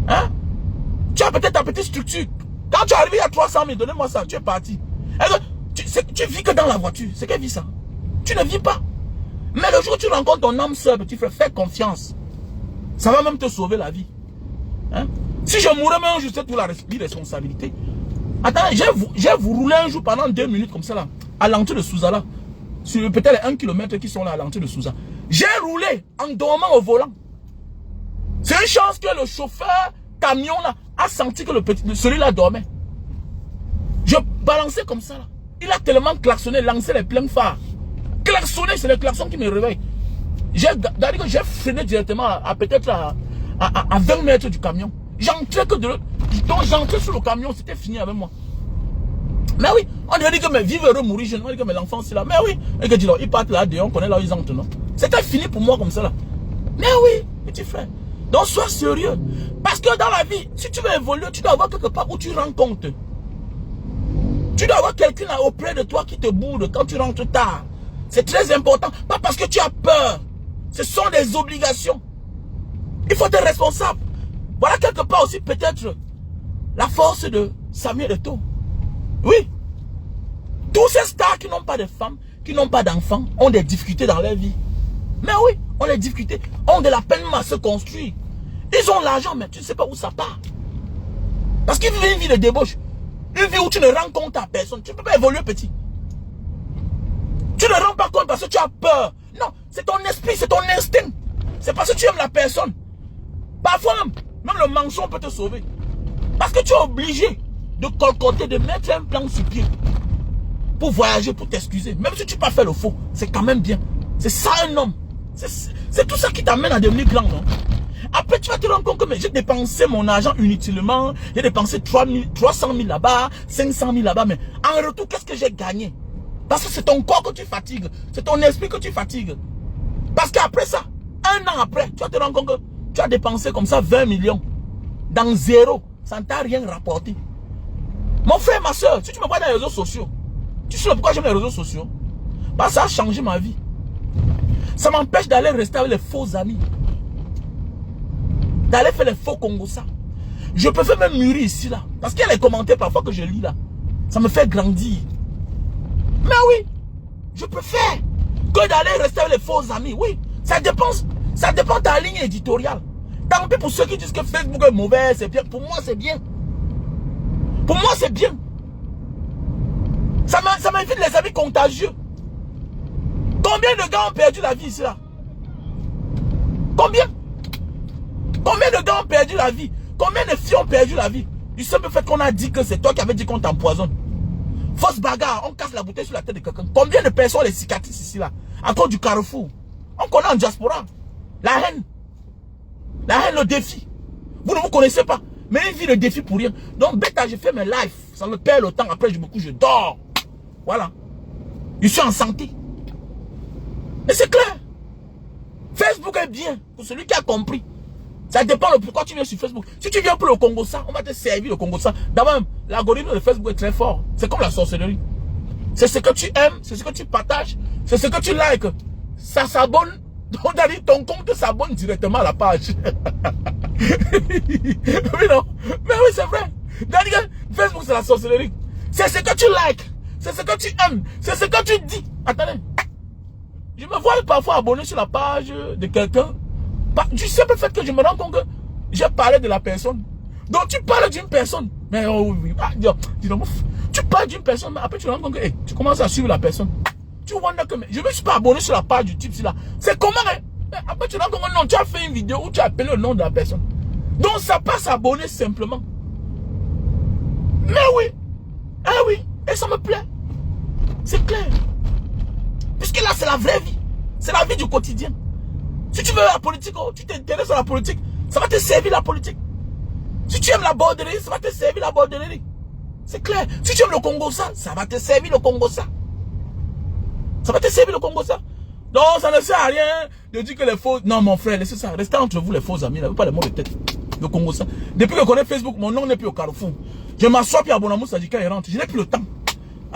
[SPEAKER 1] Hein? Tu as peut-être ta petite structure. Quand tu es arrivé à 300 000, donnez-moi ça, tu es parti. Tu vis que dans la voiture. C'est quelle vie ça? Tu ne vis pas. Mais le jour où tu rencontres ton âme sœur, petit frère, fais confiance. Ça va même te sauver la vie. Hein? Si je mourais même un jour, c'est pour la responsabilité. Attends, j'ai vous roulé un jour pendant 2 minutes comme ça là, à l'entrée de Souza là. Sur peut-être les 1 km qui sont là à l'entrée de Souza. J'ai roulé en dormant au volant. C'est une chance que le chauffeur camion là a senti que celui-là dormait. Je balançais comme ça là. Il a tellement klaxonné, lancé les pleins phares. Klaxonné, c'est le klaxon qui me réveille. j'ai freiné directement à peut-être à 20 mètres du camion. J'entrais que de l'autre. Donc j'entrais sur le camion, c'était fini avec moi. Mais oui, on devait dire que mais vivre heureux, mourir jeune. On dit que mais l'enfant c'est là. Mais oui, et que ils partent là dehors, on connaît là où ils entrent, non? C'était fini pour moi comme ça là. Mais oui, petit frère. Donc sois sérieux. Parce que dans la vie, si tu veux évoluer, tu dois avoir quelque part où tu rends compte. Tu dois avoir quelqu'un auprès de toi qui te boude quand tu rentres tard. C'est très important. Pas parce que tu as peur. Ce sont des obligations. Il faut être responsable. Voilà quelque part aussi peut-être la force de Samuel Eto'o. Oui. Tous ces stars qui n'ont pas de femmes, qui n'ont pas d'enfants, ont des difficultés dans leur vie. Mais oui, ont des difficultés, ont de la peine à se construire. Ils ont l'argent, mais tu ne sais pas où ça part. Parce qu'ils vivent une vie de débauche. Une vie où tu ne rends compte à personne. Tu ne peux pas évoluer, petit. Tu ne rends pas compte parce que tu as peur. Non, c'est ton esprit, c'est ton instinct. C'est parce que tu aimes la personne. Parfois même le mensonge peut te sauver. Parce que tu es obligé de colcoter, de mettre un plan sur pied. Pour voyager, pour t'excuser. Même si tu n'as pas fait le faux, c'est quand même bien. C'est ça un homme. C'est tout ça qui t'amène à devenir grand, non? Après, tu vas te rendre compte que j'ai dépensé mon argent inutilement. J'ai dépensé 300 000 là-bas, 500 000 là-bas. Mais en retour, qu'est-ce que j'ai gagné? Parce que c'est ton corps que tu fatigues. C'est ton esprit que tu fatigues. Parce qu'après ça, un an après, tu vas te rendre compte que tu as dépensé comme ça 20 millions. Dans zéro. Ça ne t'a rien rapporté. Mon frère, ma soeur, si tu me vois dans les réseaux sociaux, tu sais pourquoi j'aime les réseaux sociaux? Parce que ça a changé ma vie. Ça m'empêche d'aller rester avec les faux amis. D'aller faire les faux Congossa. Je peux faire même mûrir ici là. Parce qu'il y a les commentaires parfois que je lis là. Ça me fait grandir. Mais oui, je préfère que d'aller rester avec les faux amis. Oui, ça dépend de ta ligne éditoriale. Tant pis pour ceux qui disent que Facebook est mauvais, c'est bien. Pour moi, c'est bien. Pour moi, c'est bien. Ça m'invite les amis contagieux. Combien de gars ont perdu la vie ici là? Combien? Combien de gars ont perdu la vie? Combien de filles ont perdu la vie? Du simple fait qu'on a dit que c'est toi qui avais dit qu'on t'empoisonne. Fausse bagarre, on casse la bouteille sur la tête de quelqu'un. Combien de personnes ont les cicatrices ici là? À cause du carrefour. On connaît en diaspora. La haine. La haine, le défi. Vous ne vous connaissez pas. Mais une vie de défi pour rien. Donc bêta, je fais mes lives. Ça me perd le temps. Après je me couche, je dors. Voilà. Je suis en santé. Et c'est clair. Facebook est bien. Pour celui qui a compris. Ça dépend de pourquoi tu viens sur Facebook. Si tu viens pour le Congo ça, on va te servir le Congo ça. D'abord, l'algorithme de Facebook est très fort. C'est comme la sorcellerie. C'est ce que tu aimes, c'est ce que tu partages, c'est ce que tu likes. Ça s'abonne. Donc, ton compte s'abonne directement à la page. Oui, non. Mais oui, c'est vrai. Facebook, c'est la sorcellerie. C'est ce que tu likes. C'est ce que tu aimes. C'est ce que tu dis. Attendez. Je me vois parfois abonné sur la page de quelqu'un. Du simple fait que je me rends compte que j'ai parlé de la personne. Donc tu parles d'une personne. Mais oh oui, tu parles d'une personne, mais après tu te rends compte que tu commences à suivre la personne. Tu vois que je ne me suis pas abonné sur la page du type là. C'est comment après tu te rends compte que non, tu as fait une vidéo où tu as appelé le nom de la personne. Donc ça passe à abonner simplement. Mais oui. Ah oui. Et ça me plaît. C'est clair. Puisque là c'est la vraie vie. C'est la vie du quotidien. Si tu veux la politique, tu t'intéresses à la politique, ça va te servir la politique. Si tu aimes la borderie, ça va te servir la borderie. C'est clair. Si tu aimes le Congo ça va te servir le Congo ça. Ça va te servir le Congo ça. Donc ça ne sert à rien de dire que les faux... Non mon frère, laissez ça. Restez entre vous les faux amis, n'avez pas les mots de tête. Le Congo ça. Depuis que je connais Facebook, mon nom n'est plus au carrefour. Je m'assois puis à Bonamou Sadika et rentre. Je n'ai plus le temps.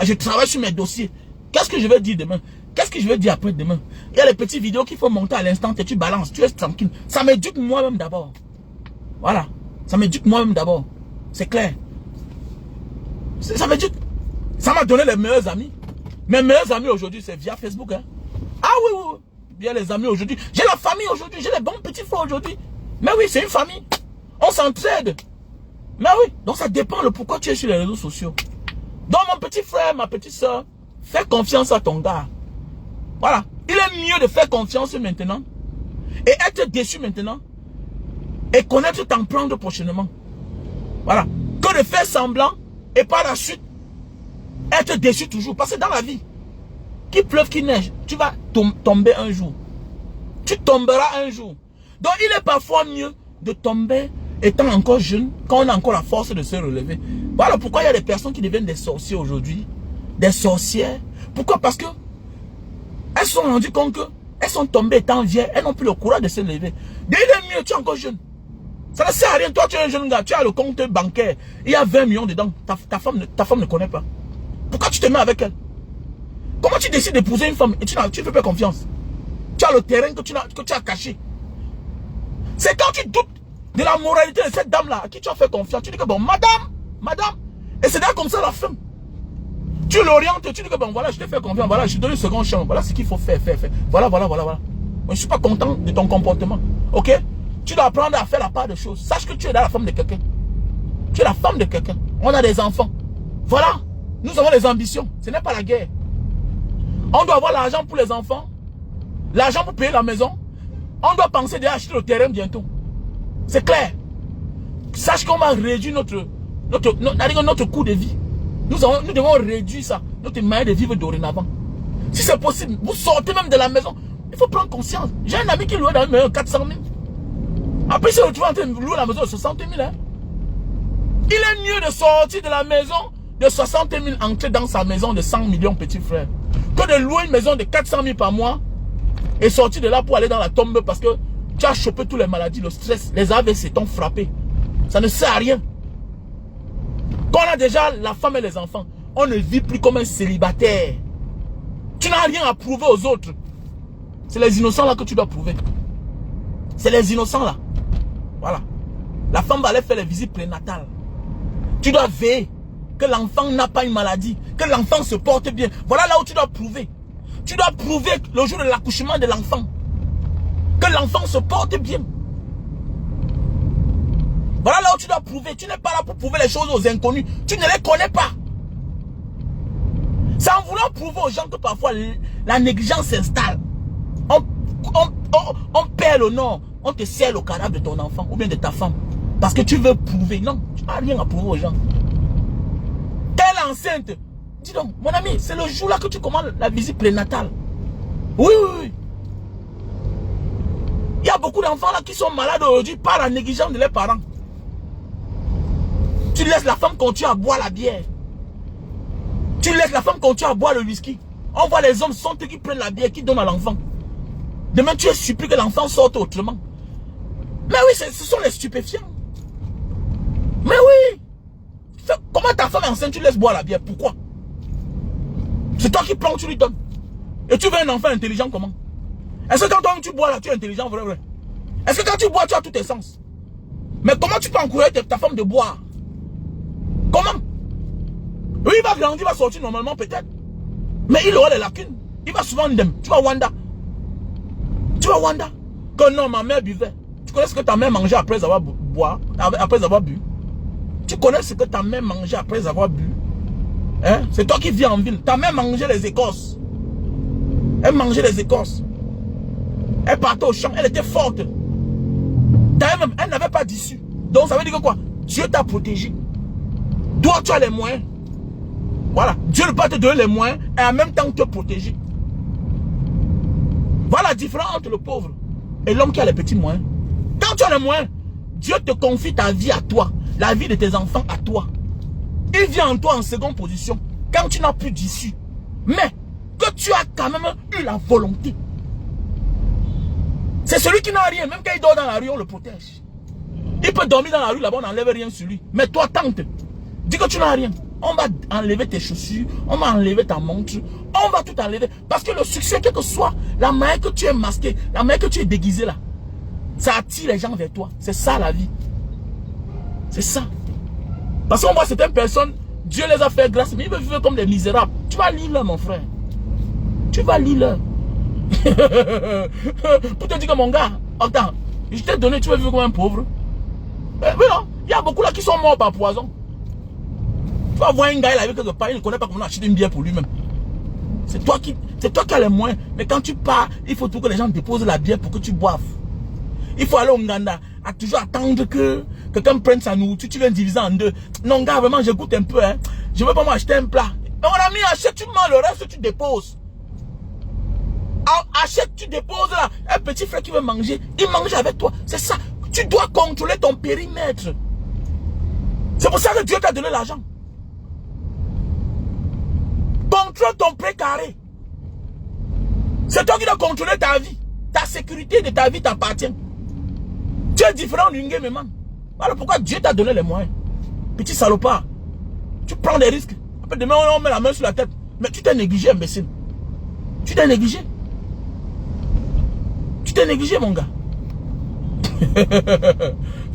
[SPEAKER 1] Je travaille sur mes dossiers. Qu'est-ce que je vais dire demain? Qu'est-ce que je vais dire après-demain? Il y a les petites vidéos qu'il faut monter à l'instant et tu balances, tu es tranquille. Ça m'éduque moi-même d'abord. Voilà. Ça m'éduque moi-même d'abord. C'est clair. Ça m'éduque. Ça m'a donné les meilleurs amis. Mes meilleurs amis aujourd'hui, c'est via Facebook. Hein. Ah oui, oui, oui. Bien les amis aujourd'hui. J'ai la famille aujourd'hui. J'ai les bons petits frères aujourd'hui. Mais oui, c'est une famille. On s'entraide. Mais oui. Donc ça dépend de pourquoi tu es sur les réseaux sociaux. Donc mon petit frère, ma petite soeur, fais confiance à ton gars. Voilà. Il est mieux de faire confiance maintenant et être déçu maintenant et connaître t'en prendre prochainement. Voilà. Que de faire semblant et par la suite être déçu toujours. Parce que dans la vie, qu'il pleuve, qu'il neige, tu vas tomber un jour. Tu tomberas un jour. Donc il est parfois mieux de tomber étant encore jeune, quand on a encore la force de se relever. Voilà pourquoi il y a des personnes qui deviennent des sorciers aujourd'hui. Des sorcières. Pourquoi? Parce que elles se sont rendues compte que elles sont tombées étant vieilles, elles n'ont plus le courage de se lever. Dès il est mieux, tu es encore jeune. Ça ne sert à rien. Toi, tu es un jeune gars, tu as le compte bancaire, il y a 20 millions dedans. Ta femme ne connaît pas. Pourquoi tu te mets avec elle? Comment tu décides d'épouser une femme et tu ne fais pas confiance? Tu as le terrain que tu as caché. C'est quand tu doutes de la moralité de cette dame-là à qui tu as fait confiance. Tu dis que bon, madame, et c'est là comme ça la femme. Tu l'orientes, tu dis que bon, voilà, je t'ai fait confiance, voilà, je te donne une seconde chance, voilà ce qu'il faut faire. Voilà. Moi, je ne suis pas content de ton comportement. Ok? Tu dois apprendre à faire la part de choses. Sache que tu es là la femme de quelqu'un. Tu es la femme de quelqu'un. On a des enfants. Voilà. Nous avons des ambitions. Ce n'est pas la guerre. On doit avoir l'argent pour les enfants. L'argent pour payer la maison. On doit penser déjà acheter le terrain bientôt. C'est clair. Sache qu'on va réduire notre coût de vie. Nous devons réduire ça. Notre manière de vivre dorénavant. Si c'est possible, vous sortez même de la maison. Il faut prendre conscience. J'ai un ami qui louait dans une maison 400 000. Après, il se retrouve en train de louer la maison de 60 000. Hein. Il est mieux de sortir de la maison de 60 000 entrer dans sa maison de 100 millions, petit frère, que de louer une maison de 400 000 par mois et sortir de là pour aller dans la tombe parce que tu as chopé toutes les maladies, le stress, les AVC t'ont frappé. Ça ne sert à rien. Quand on a déjà la femme et les enfants, on ne vit plus comme un célibataire. Tu n'as rien à prouver aux autres. C'est les innocents là que tu dois prouver. C'est les innocents là. Voilà. La femme va aller faire les visites prénatales. Tu dois veiller que l'enfant n'a pas une maladie, que l'enfant se porte bien. Voilà là où tu dois prouver. Tu dois prouver le jour de l'accouchement de l'enfant que l'enfant se porte bien. Voilà là où tu dois prouver. Tu n'es pas là pour prouver les choses aux inconnus. Tu ne les connais pas. C'est en voulant prouver aux gens que parfois la négligence s'installe. On perd le nom. On te serre le cadavre de ton enfant ou bien de ta femme. Parce que tu veux prouver. Non, tu n'as rien à prouver aux gens. Telle enceinte. Dis donc, mon ami, c'est le jour là que tu commandes la visite prénatale. Oui. Il y a beaucoup d'enfants là qui sont malades aujourd'hui par la négligence de leurs parents. Tu laisses la femme continuer à boire la bière. Tu laisses la femme continuer à boire le whisky. On voit les hommes sont eux qui prennent la bière, qui donnent à l'enfant. Demain, tu es surpris que l'enfant sorte autrement. Mais oui, ce sont les stupéfiants. Mais oui. Comment ta femme est enceinte, tu laisses boire la bière? Pourquoi? C'est toi qui prends, tu lui donnes. Et tu veux un enfant intelligent comment? Est-ce que quand tu bois là, tu es intelligent, vrai? Est-ce que quand tu bois, tu as tous tes sens? Mais comment tu peux encourager ta femme de boire? Comment? Oui, il va grandir, il va sortir normalement peut-être. Mais il aura des lacunes. Il va souvent ndem. Tu vas Wanda. Que non, ma mère buvait. Tu connais ce que ta mère mangeait après avoir après avoir bu? Tu connais ce que ta mère mangeait après avoir bu? Hein? C'est toi qui vis en ville. Ta mère mangeait les écorces. Elle mangeait les écorces. Elle partait au champ. Elle était forte. D'ailleurs, elle n'avait pas d'issue. Donc ça veut dire que quoi? Dieu t'a protégé. Toi, tu as les moyens. Voilà. Dieu ne peut pas te donner les moyens et en même temps te protéger. Voilà la différence entre le pauvre et l'homme qui a les petits moyens. Quand tu as les moyens, Dieu te confie ta vie à toi. La vie de tes enfants à toi. Il vient en toi en seconde position. Quand tu n'as plus d'issue. Mais que tu as quand même eu la volonté. C'est celui qui n'a rien. Même quand il dort dans la rue, on le protège. Il peut dormir dans la rue, là-bas, on n'enlève rien sur lui. Mais toi, tente. Dis que tu n'as rien. On va enlever tes chaussures. On va enlever ta montre. On va tout enlever. Parce que le succès, quel que soit la manière que tu es masqué, la manière que tu es déguisé là, ça attire les gens vers toi. C'est ça la vie. C'est ça. Parce qu'on voit certaines personnes, Dieu les a fait grâce, mais ils veulent vivre comme des misérables. Tu vas lire là, mon frère. Tu vas lire là. Pour te dire que mon gars, attends, je t'ai donné, tu vas vivre comme un pauvre. Mais non, il y a beaucoup là qui sont morts par poison. Tu vas voir un gars, il a vu quelque part, il ne connaît pas comment acheter une bière pour lui-même. C'est toi qui as les moyens. Mais quand tu pars, il faut tout que les gens déposent la bière pour que tu boives. Il faut aller au Nganda, à toujours attendre que quelqu'un prenne sa nourriture, tu viens diviser en deux. Non, gars, vraiment, je goûte un peu. Hein. Je veux pas m'acheter un plat. Mais mon ami, achète, tu manges, le reste, tu déposes. achètes, tu déposes là. Un petit frère qui veut manger, il mange avec toi. C'est ça. Tu dois contrôler ton périmètre. C'est pour ça que Dieu t'a donné l'argent. Contrôle ton précaré. C'est toi qui dois contrôler ta vie. Ta sécurité de ta vie t'appartient. Tu es différent du Nguéméman. Voilà pourquoi Dieu t'a donné les moyens. Petit salopard. Tu prends des risques. Après demain on met la main sur la tête. Mais tu t'es négligé, imbécile. Tu t'es négligé. Tu t'es négligé, mon gars.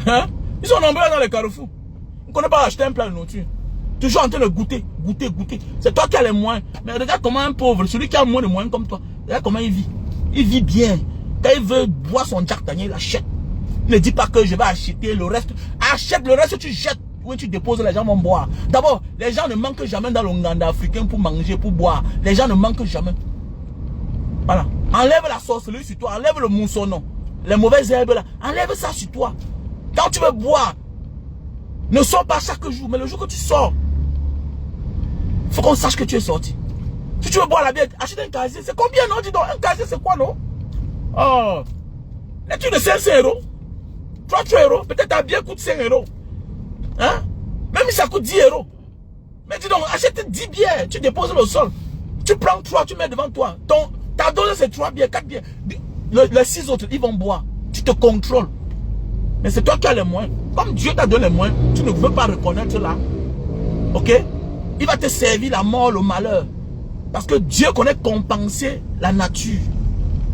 [SPEAKER 1] Hein? Ils sont nombreux dans les carrefours. On ne connaît pas acheter un plat de nourriture. Toujours en train de goûter, goûter, goûter. C'est toi qui as les moyens. Mais regarde comment un pauvre, celui qui a moins de moyens comme toi, regarde comment il vit. Il vit bien. Quand il veut boire son Jack Daniel, il achète. Ne dis pas que je vais acheter le reste. Achète le reste, tu jettes. Où tu déposes, les gens vont boire. D'abord, les gens ne manquent jamais dans le Nganda africain pour manger, pour boire. Les gens ne manquent jamais. Voilà. Enlève la sorcellerie sur toi. Enlève le moussonon. Les mauvaises herbes là. Enlève ça sur toi. Quand tu veux boire, ne sors pas chaque jour. Mais le jour que tu sors, il faut qu'on sache que tu es sorti. Si tu veux boire la bière, achète un casier. C'est combien, non? Dis donc, un casier, c'est quoi, non? Oh. L'étude de 500 €. 3 €. Peut-être ta bière coûte 5 €. Hein? Même si ça coûte 10 €. Mais dis donc, achète 10 bières. Tu déposes le sol. Tu prends 3, tu mets devant toi. Ta dose, c'est 3 bières, 4 bières. Les 6 autres, ils vont boire. Tu te contrôles. Mais c'est toi qui as les moyens. Comme Dieu t'a donné les moyens, tu ne veux pas reconnaître là. Ok? Il va te servir la mort, le malheur. Parce que Dieu connaît compenser la nature.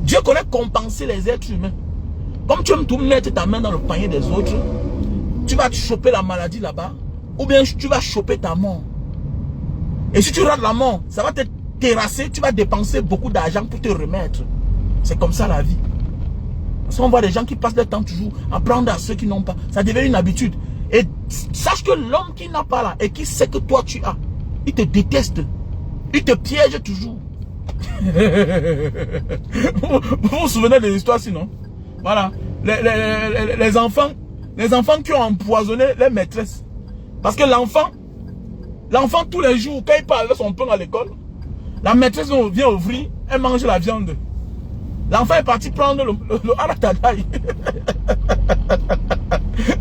[SPEAKER 1] Dieu connaît compenser les êtres humains. Comme tu aimes tout mettre ta main dans le panier des autres, tu vas te choper la maladie là-bas. Ou bien tu vas choper ta mort. Et si tu rates la mort, ça va te terrasser. Tu vas dépenser beaucoup d'argent pour te remettre. C'est comme ça la vie. Parce qu'on voit des gens qui passent leur temps toujours à prendre à ceux qui n'ont pas. Ça devient une habitude. Et sache que l'homme qui n'a pas là et qui sait que toi tu as, il te déteste. Il te piège toujours. Vous vous souvenez de l'histoire sinon? Voilà. Les enfants qui ont empoisonné les maîtresses. Parce que l'enfant tous les jours, quand il part avec son pain à l'école, la maîtresse vient ouvrir, elle mange la viande. L'enfant est parti prendre le aratadaï.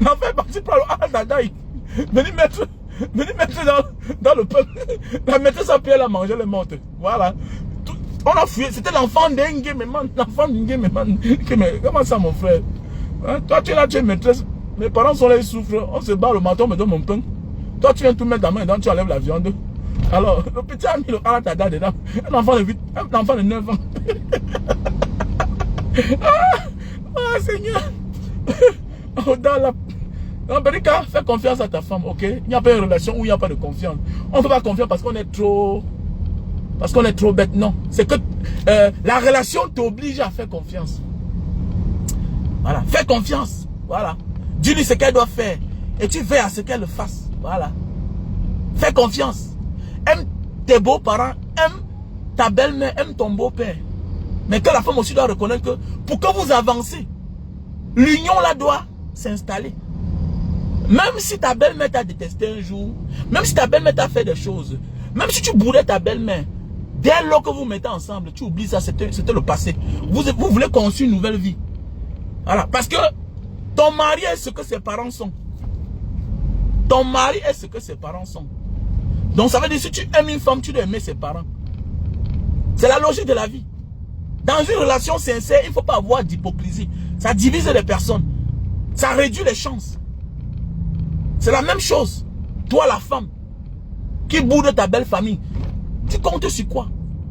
[SPEAKER 1] L'enfant est parti prendre le aratadaï. Venez mettre dans le pain. La maîtresse a pu la manger, elle est morte. Voilà. On a fouillé. C'était l'enfant d'Nguéméman. L'enfant d'Nguéméman. Comment ça, mon frère? Hein? Toi, tu es là, tu es maîtresse. Mes parents sont là, ils souffrent. On se bat le matin, on me donne mon pain. Toi, tu viens tout mettre ta main dedans, tu enlèves la viande. Alors, le petit a mis le aratadaï dedans. Un enfant de 9 ans. Ah, Seigneur. Oh, dans la... Non, Berika, fais confiance à ta femme, ok? Il n'y a pas une relation où il n'y a pas de confiance. On ne fait pas confiance parce qu'on est trop... Parce qu'on est trop bête, non. C'est que la relation t'oblige à faire confiance. Voilà, fais confiance. Voilà. Dis-lui ce qu'elle doit faire. Et tu veilles à ce qu'elle le fasse. Voilà. Fais confiance. Aime tes beaux-parents, aime ta belle-mère, aime ton beau-père. Mais que la femme aussi doit reconnaître que pour que vous avancez, l'union là doit s'installer. Même si ta belle-mère t'a détesté un jour, même si ta belle-mère t'a fait des choses, même si tu boudais ta belle-mère, dès lors que vous mettez ensemble, tu oublies ça, c'était le passé. Vous voulez construire une nouvelle vie. Voilà, parce que ton mari est ce que ses parents sont. Ton mari est ce que ses parents sont. Donc ça veut dire que si tu aimes une femme, tu dois aimer ses parents. C'est la logique de la vie. Dans une relation sincère, il ne faut pas avoir d'hypocrisie. Ça divise les personnes. Ça réduit les chances. C'est la même chose. Toi, la femme, qui boude ta belle famille, tu comptes sur quoi?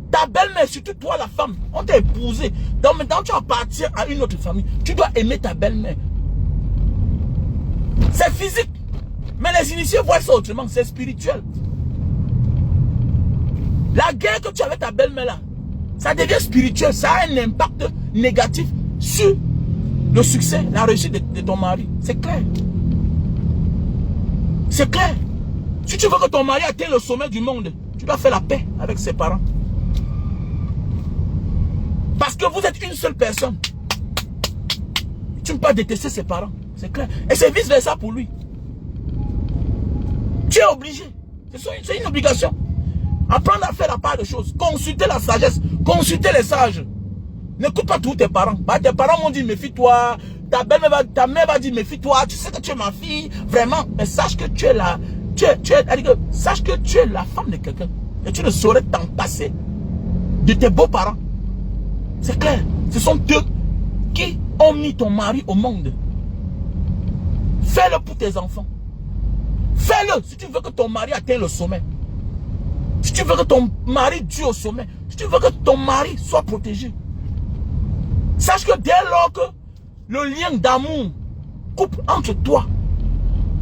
[SPEAKER 1] Ta belle-mère, surtout toi, la femme, on t'a épousé. Donc maintenant, tu appartiens à une autre famille. Tu dois aimer ta belle-mère. C'est physique. Mais les initiés voient ça autrement. C'est spirituel. La guerre que tu as avec ta belle-mère là, ça devient spirituel. Ça a un impact négatif sur le succès, la réussite de ton mari. C'est clair. C'est clair. Si tu veux que ton mari atteigne le sommet du monde, tu dois faire la paix avec ses parents. Parce que vous êtes une seule personne. Tu ne peux pas détester ses parents. C'est clair. Et c'est vice versa pour lui. Tu es obligé. C'est une obligation. Apprendre à faire la part des choses. Consulter la sagesse. Consulter les sages. N'écoute pas tous tes parents. Bah, tes parents m'ont dit, méfie-toi. Ta mère va dire, méfie-toi. Tu sais que tu es ma fille. Vraiment. Mais sache que tu es là. Sache que tu es la femme de quelqu'un. Et tu ne saurais t'en passer de tes beaux-parents. C'est clair. Ce sont eux qui ont mis ton mari au monde. Fais-le pour tes enfants. Fais-le si tu veux que ton mari atteigne le sommet. Si tu veux que ton mari dure au sommet. Si tu veux que ton mari soit protégé. Sache que dès lors que le lien d'amour coupe entre toi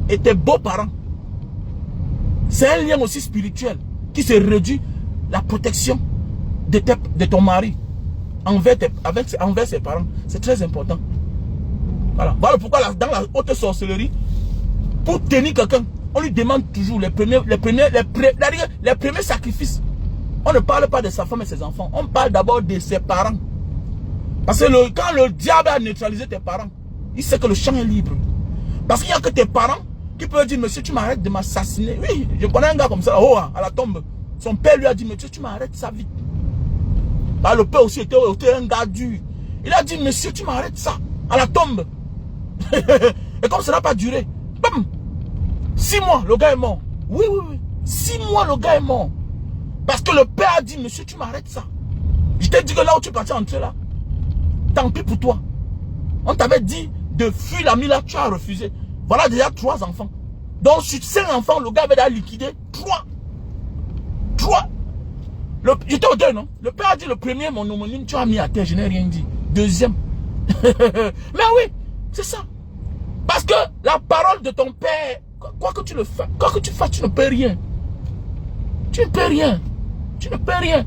[SPEAKER 1] et tes beaux-parents, c'est un lien aussi spirituel qui se réduit la protection de ton mari envers ses parents. C'est très important. Voilà pourquoi dans la haute sorcellerie, pour tenir quelqu'un, on lui demande toujours les premiers sacrifices. On ne parle pas de sa femme et ses enfants. On parle d'abord de ses parents. Parce que quand le diable a neutralisé tes parents, il sait que le champ est libre. Parce qu'il n'y a que tes parents qui peuvent dire, monsieur, tu m'arrêtes de m'assassiner. Oui, je connais un gars comme ça, à la tombe. Son père lui a dit, monsieur, tu m'arrêtes ça vite. Bah, le père aussi était un gars dur. Il a dit, monsieur, tu m'arrêtes ça, à la tombe. Et comme ça n'a pas duré, bam, 6 mois, le gars est mort. Oui. 6 mois, le gars est mort. Parce que le père a dit, monsieur, tu m'arrêtes ça. Je t'ai dit que là où tu es parti entrer là, tant pis pour toi. On t'avait dit de fuir l'ami là, tu as refusé. Voilà déjà 3 enfants. Donc sur 5 enfants, le gars avait déjà liquidé 3. J'étais au deuil, non? Le père a dit le premier, mon homonyme, tu as mis à terre, je n'ai rien dit. Deuxième. Mais oui, c'est ça. Parce que la parole de ton père, quoi que tu le fasses, quoi que tu fasses, tu ne peux rien. Tu ne peux rien. Tu ne peux rien.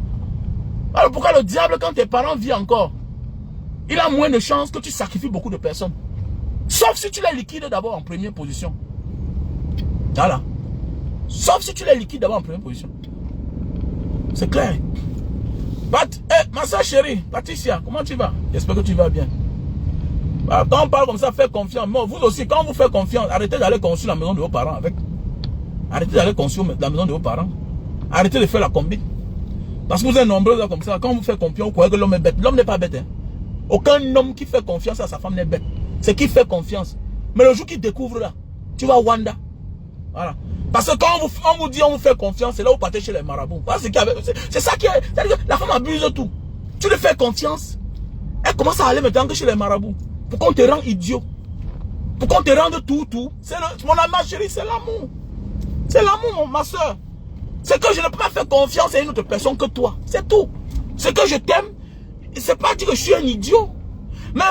[SPEAKER 1] Alors pourquoi le diable, quand tes parents vivent encore, il a moins de chances que tu sacrifies beaucoup de personnes. Sauf si tu les liquides d'abord en première position. Voilà. Sauf si tu les liquides d'abord en première position. C'est clair. Ma soeur chérie, Patricia, comment tu vas? J'espère que tu vas bien. Bah, quand on parle comme ça, faites confiance. Mais vous aussi, quand vous faites confiance, arrêtez d'aller construire la maison de vos parents avec. Arrêtez d'aller construire la maison de vos parents. Arrêtez de faire la combine. Parce que vous êtes nombreux là, comme ça. Quand vous faites confiance, vous croyez que l'homme est bête. L'homme n'est pas bête. Hein. Aucun homme qui fait confiance à sa femme n'est bête. C'est qui fait confiance. Mais le jour qu'il découvre là, tu vas Wanda. Voilà. Parce que quand on vous dit on vous fait confiance, c'est là où vous partez chez les marabouts. C'est ça qui est. C'est-à-dire que la femme abuse tout. Tu lui fais confiance. Elle commence à aller maintenant que chez les marabouts. Pour qu'on te rende idiot. Pour qu'on te rende tout. Mon ami, ma chérie, c'est l'amour. C'est l'amour, ma soeur. C'est que je ne peux pas faire confiance à une autre personne que toi. C'est tout. C'est que je t'aime. C'est pas dire que je suis un idiot. Mais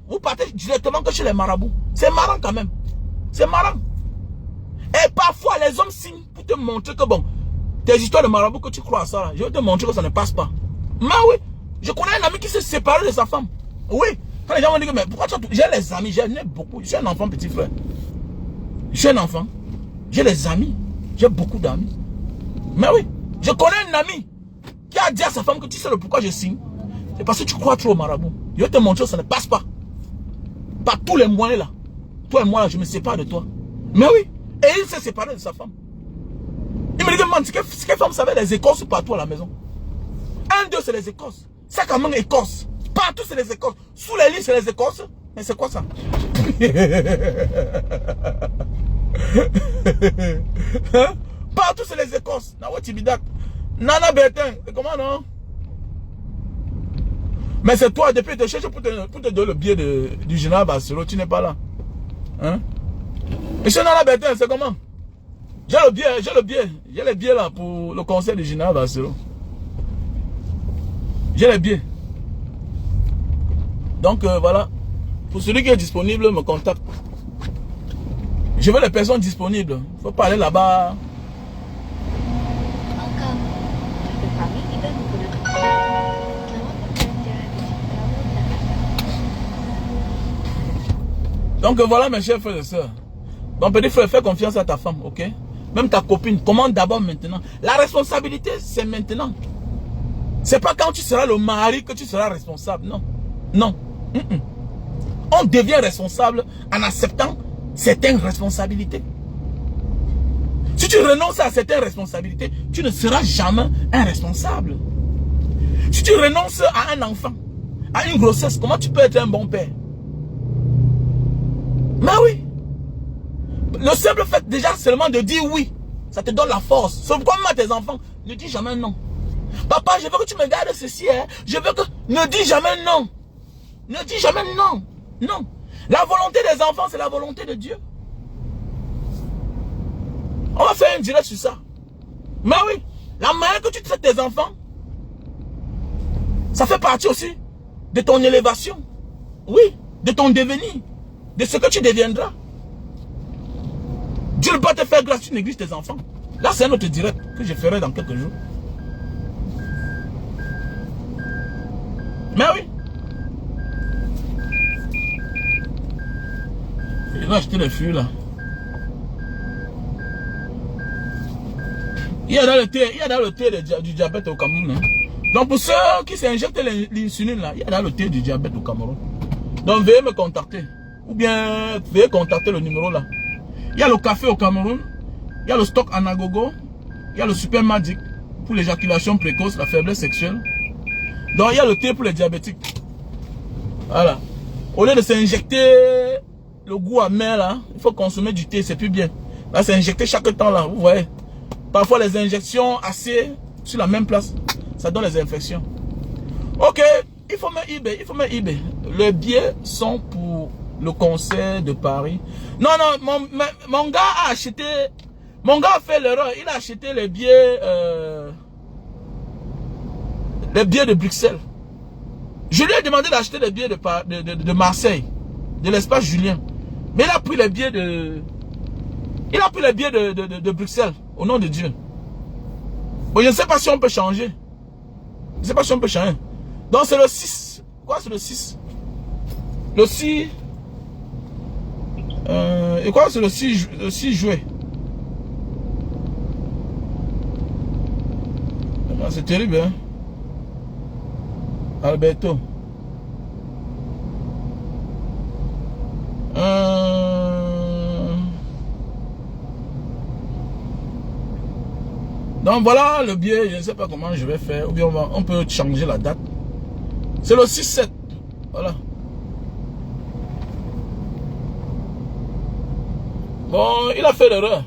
[SPEAKER 1] vous partez directement que chez les marabouts. C'est marrant quand même. C'est marrant. Et parfois, les hommes signent pour te montrer que bon, tes histoires de marabouts que tu crois à ça, là, je vais te montrer que ça ne passe pas. Mais oui, je connais un ami qui s'est séparé de sa femme. Oui. Quand les gens vont dire, mais pourquoi tu as tout? J'ai les amis, j'en ai beaucoup. Je suis un enfant, petit frère. Je suis un enfant. J'ai les amis. J'ai beaucoup d'amis. Mais oui, je connais un ami qui a dit à sa femme que tu sais le pourquoi je signe. C'est parce que tu crois trop au marabout. Je vais te montrer que ça ne passe pas. Par tous les moyens là. Toi et moi là, je me sépare de toi. Mais oui. Et il s'est séparé de sa femme. Il me dit que man, ce que femme savait, les écorces partout à la maison. Un d'eux, c'est les écorces. Ça quand même écorce. Partout, c'est les écorces. Sous les lits, c'est les écorces. Mais c'est quoi ça? Hein? Partout, c'est les écorces. Nana Bertin, comment non? Mais c'est toi, depuis que je cherche pour te donner le billet du général Bassero, tu n'es pas là. Hein? Monsieur Nana Bertin, c'est comment? J'ai les billets là pour le concert du général Bassero. J'ai les billets. Donc voilà. Pour celui qui est disponible, me contacte. Je veux les personnes disponibles. Il ne faut pas aller là-bas. Donc voilà mes chers frères et sœurs. Donc petit frère, fais confiance à ta femme, ok? Même ta copine, commande d'abord maintenant. La responsabilité, c'est maintenant. C'est pas quand tu seras le mari que tu seras responsable, non. Non. On devient responsable en acceptant certaines responsabilités. Si tu renonces à certaines responsabilités, tu ne seras jamais un responsable. Si tu renonces à un enfant, à une grossesse, comment tu peux être un bon père? Mais oui. Le simple fait déjà seulement de dire oui, ça te donne la force. Sauf comme à tes enfants, ne dis jamais non. Papa, je veux que tu me gardes ceci. Hein. Je veux que... Ne dis jamais non. Ne dis jamais non. Non. La volonté des enfants, c'est la volonté de Dieu. On va faire un direct sur ça. Mais oui, la manière que tu traites tes enfants, ça fait partie aussi de ton élévation. Oui, de ton devenir. De ce que tu deviendras. Dieu ne peut pas te faire grâce si tu négliges tes enfants. Là, c'est un autre direct que je ferai dans quelques jours. Mais oui. Il va acheter les fûts là. Il y a dans le thé du diabète au Cameroun. Hein. Donc pour ceux qui s'injectent l'insuline là, il y a dans le thé du diabète au Cameroun. Donc veuillez me contacter. Ou bien veuillez contacter le numéro là. Il y a le café au Cameroun. Il y a le stock Anagogo. Il y a le Super Magic pour l'éjaculation précoce, la faiblesse sexuelle. Donc il y a le thé pour les diabétiques. Voilà. Au lieu de s'injecter le goût amer là, il faut consommer du thé, c'est plus bien. Là c'est injecté chaque temps là, vous voyez. Parfois les injections assez sur la même place, ça donne les infections. Ok, il faut mettre eBay, Les billets sont pour le concert de Paris. Non, mon gars a acheté, mon gars a fait l'erreur, il a acheté les billets de Bruxelles. Je lui ai demandé d'acheter les billets de Marseille, de l'espace Julien. Mais il a pris les billets de Bruxelles, au nom de Dieu. Bon, je ne sais pas si on peut changer. Je ne sais pas si on peut changer. Donc c'est le 6. Quoi, c'est le 6? Le 6. Et quoi, c'est le 6 juillet. C'est terrible, hein. Alberto. Donc voilà le billet, je ne sais pas comment je vais faire. Ou bien on peut changer la date. C'est le 6-7. Voilà. Bon, il a fait l'erreur.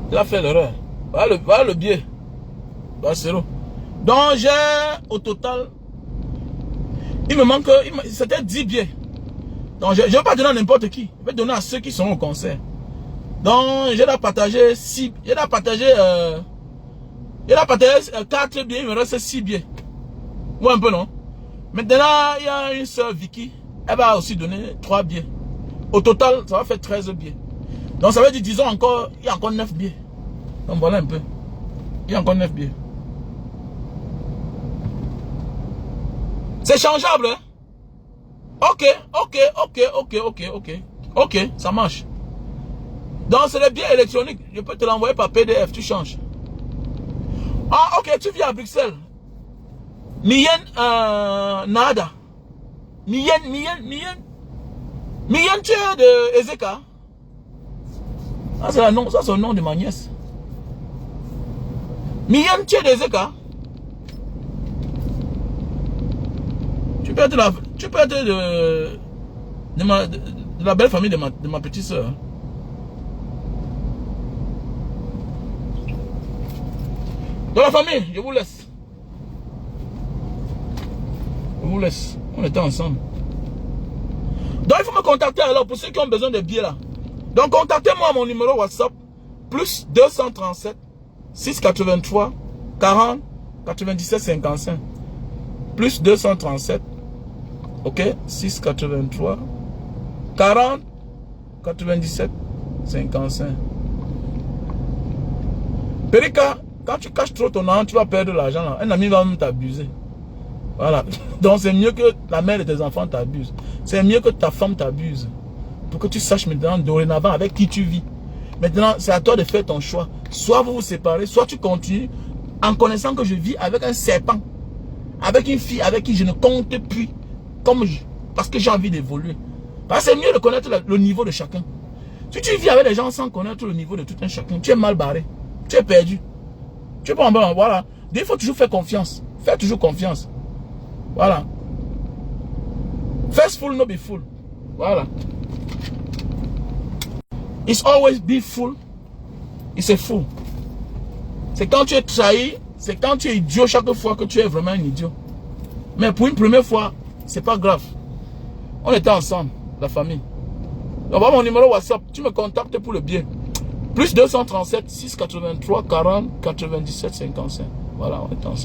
[SPEAKER 1] Il a fait l'erreur. Voilà le billet. Voilà, c'est l'eau. Donc j'ai au total, il me manque, c'était 10 billets. Donc je ne vais pas donner à n'importe qui. Je vais donner à ceux qui sont au concert. Donc j'ai là partagé 6, j'ai là partagé 4 billets, il me reste 6 billets. Ou un peu non. Maintenant il y a une soeur Vicky, elle va aussi donner 3 billets. Au total ça va faire 13 billets. Donc ça veut dire, disons encore, il y a encore 9 billets. Donc voilà un peu. Il y a encore 9 billets. C'est changeable, hein? Ok, ça marche. Donc c'est les billets électroniques. Je peux te l'envoyer par PDF, tu changes. Ah, ok, tu viens à Bruxelles. Mien Nada. Mien, tu es de Ezeka. Ah, c'est le nom de ma nièce. Mien, tu es de Ezeka. Tu peux être de la belle famille de ma petite soeur. Dans la famille, je vous laisse. On était ensemble. Donc il faut me contacter alors pour ceux qui ont besoin de billets là. Donc contactez-moi à mon numéro WhatsApp. Plus 237 683 40 97 55. Plus 237. Ok, 683 40 97 55. Perika, quand tu caches trop ton argent, tu vas perdre l'argent. Un ami va même t'abuser. Voilà. Donc c'est mieux que la mère de tes enfants t'abuse. C'est mieux que ta femme t'abuse. Pour que tu saches maintenant, dorénavant, avec qui tu vis. Maintenant, c'est à toi de faire ton choix. Soit vous vous séparez, soit tu continues en connaissant que je vis avec un serpent. Avec une fille avec qui je ne compte plus. Parce que j'ai envie d'évoluer. Parce que c'est mieux de connaître le niveau de chacun. Si tu vis avec des gens sans connaître le niveau de tout un chacun, tu es mal barré. Tu es perdu. Tu es pas en bon. Voilà. Il faut toujours faire confiance. Fais toujours confiance. Voilà. First full, no be full. Voilà. It's always be full. It's a fool. C'est quand tu es trahi, c'est quand tu es idiot chaque fois que tu es vraiment un idiot. Mais pour une première fois, c'est pas grave. On était ensemble, la famille. Donc, voilà mon numéro WhatsApp. Tu me contactes pour le bien. Plus 237 683 40 97 55. Voilà, on est ensemble.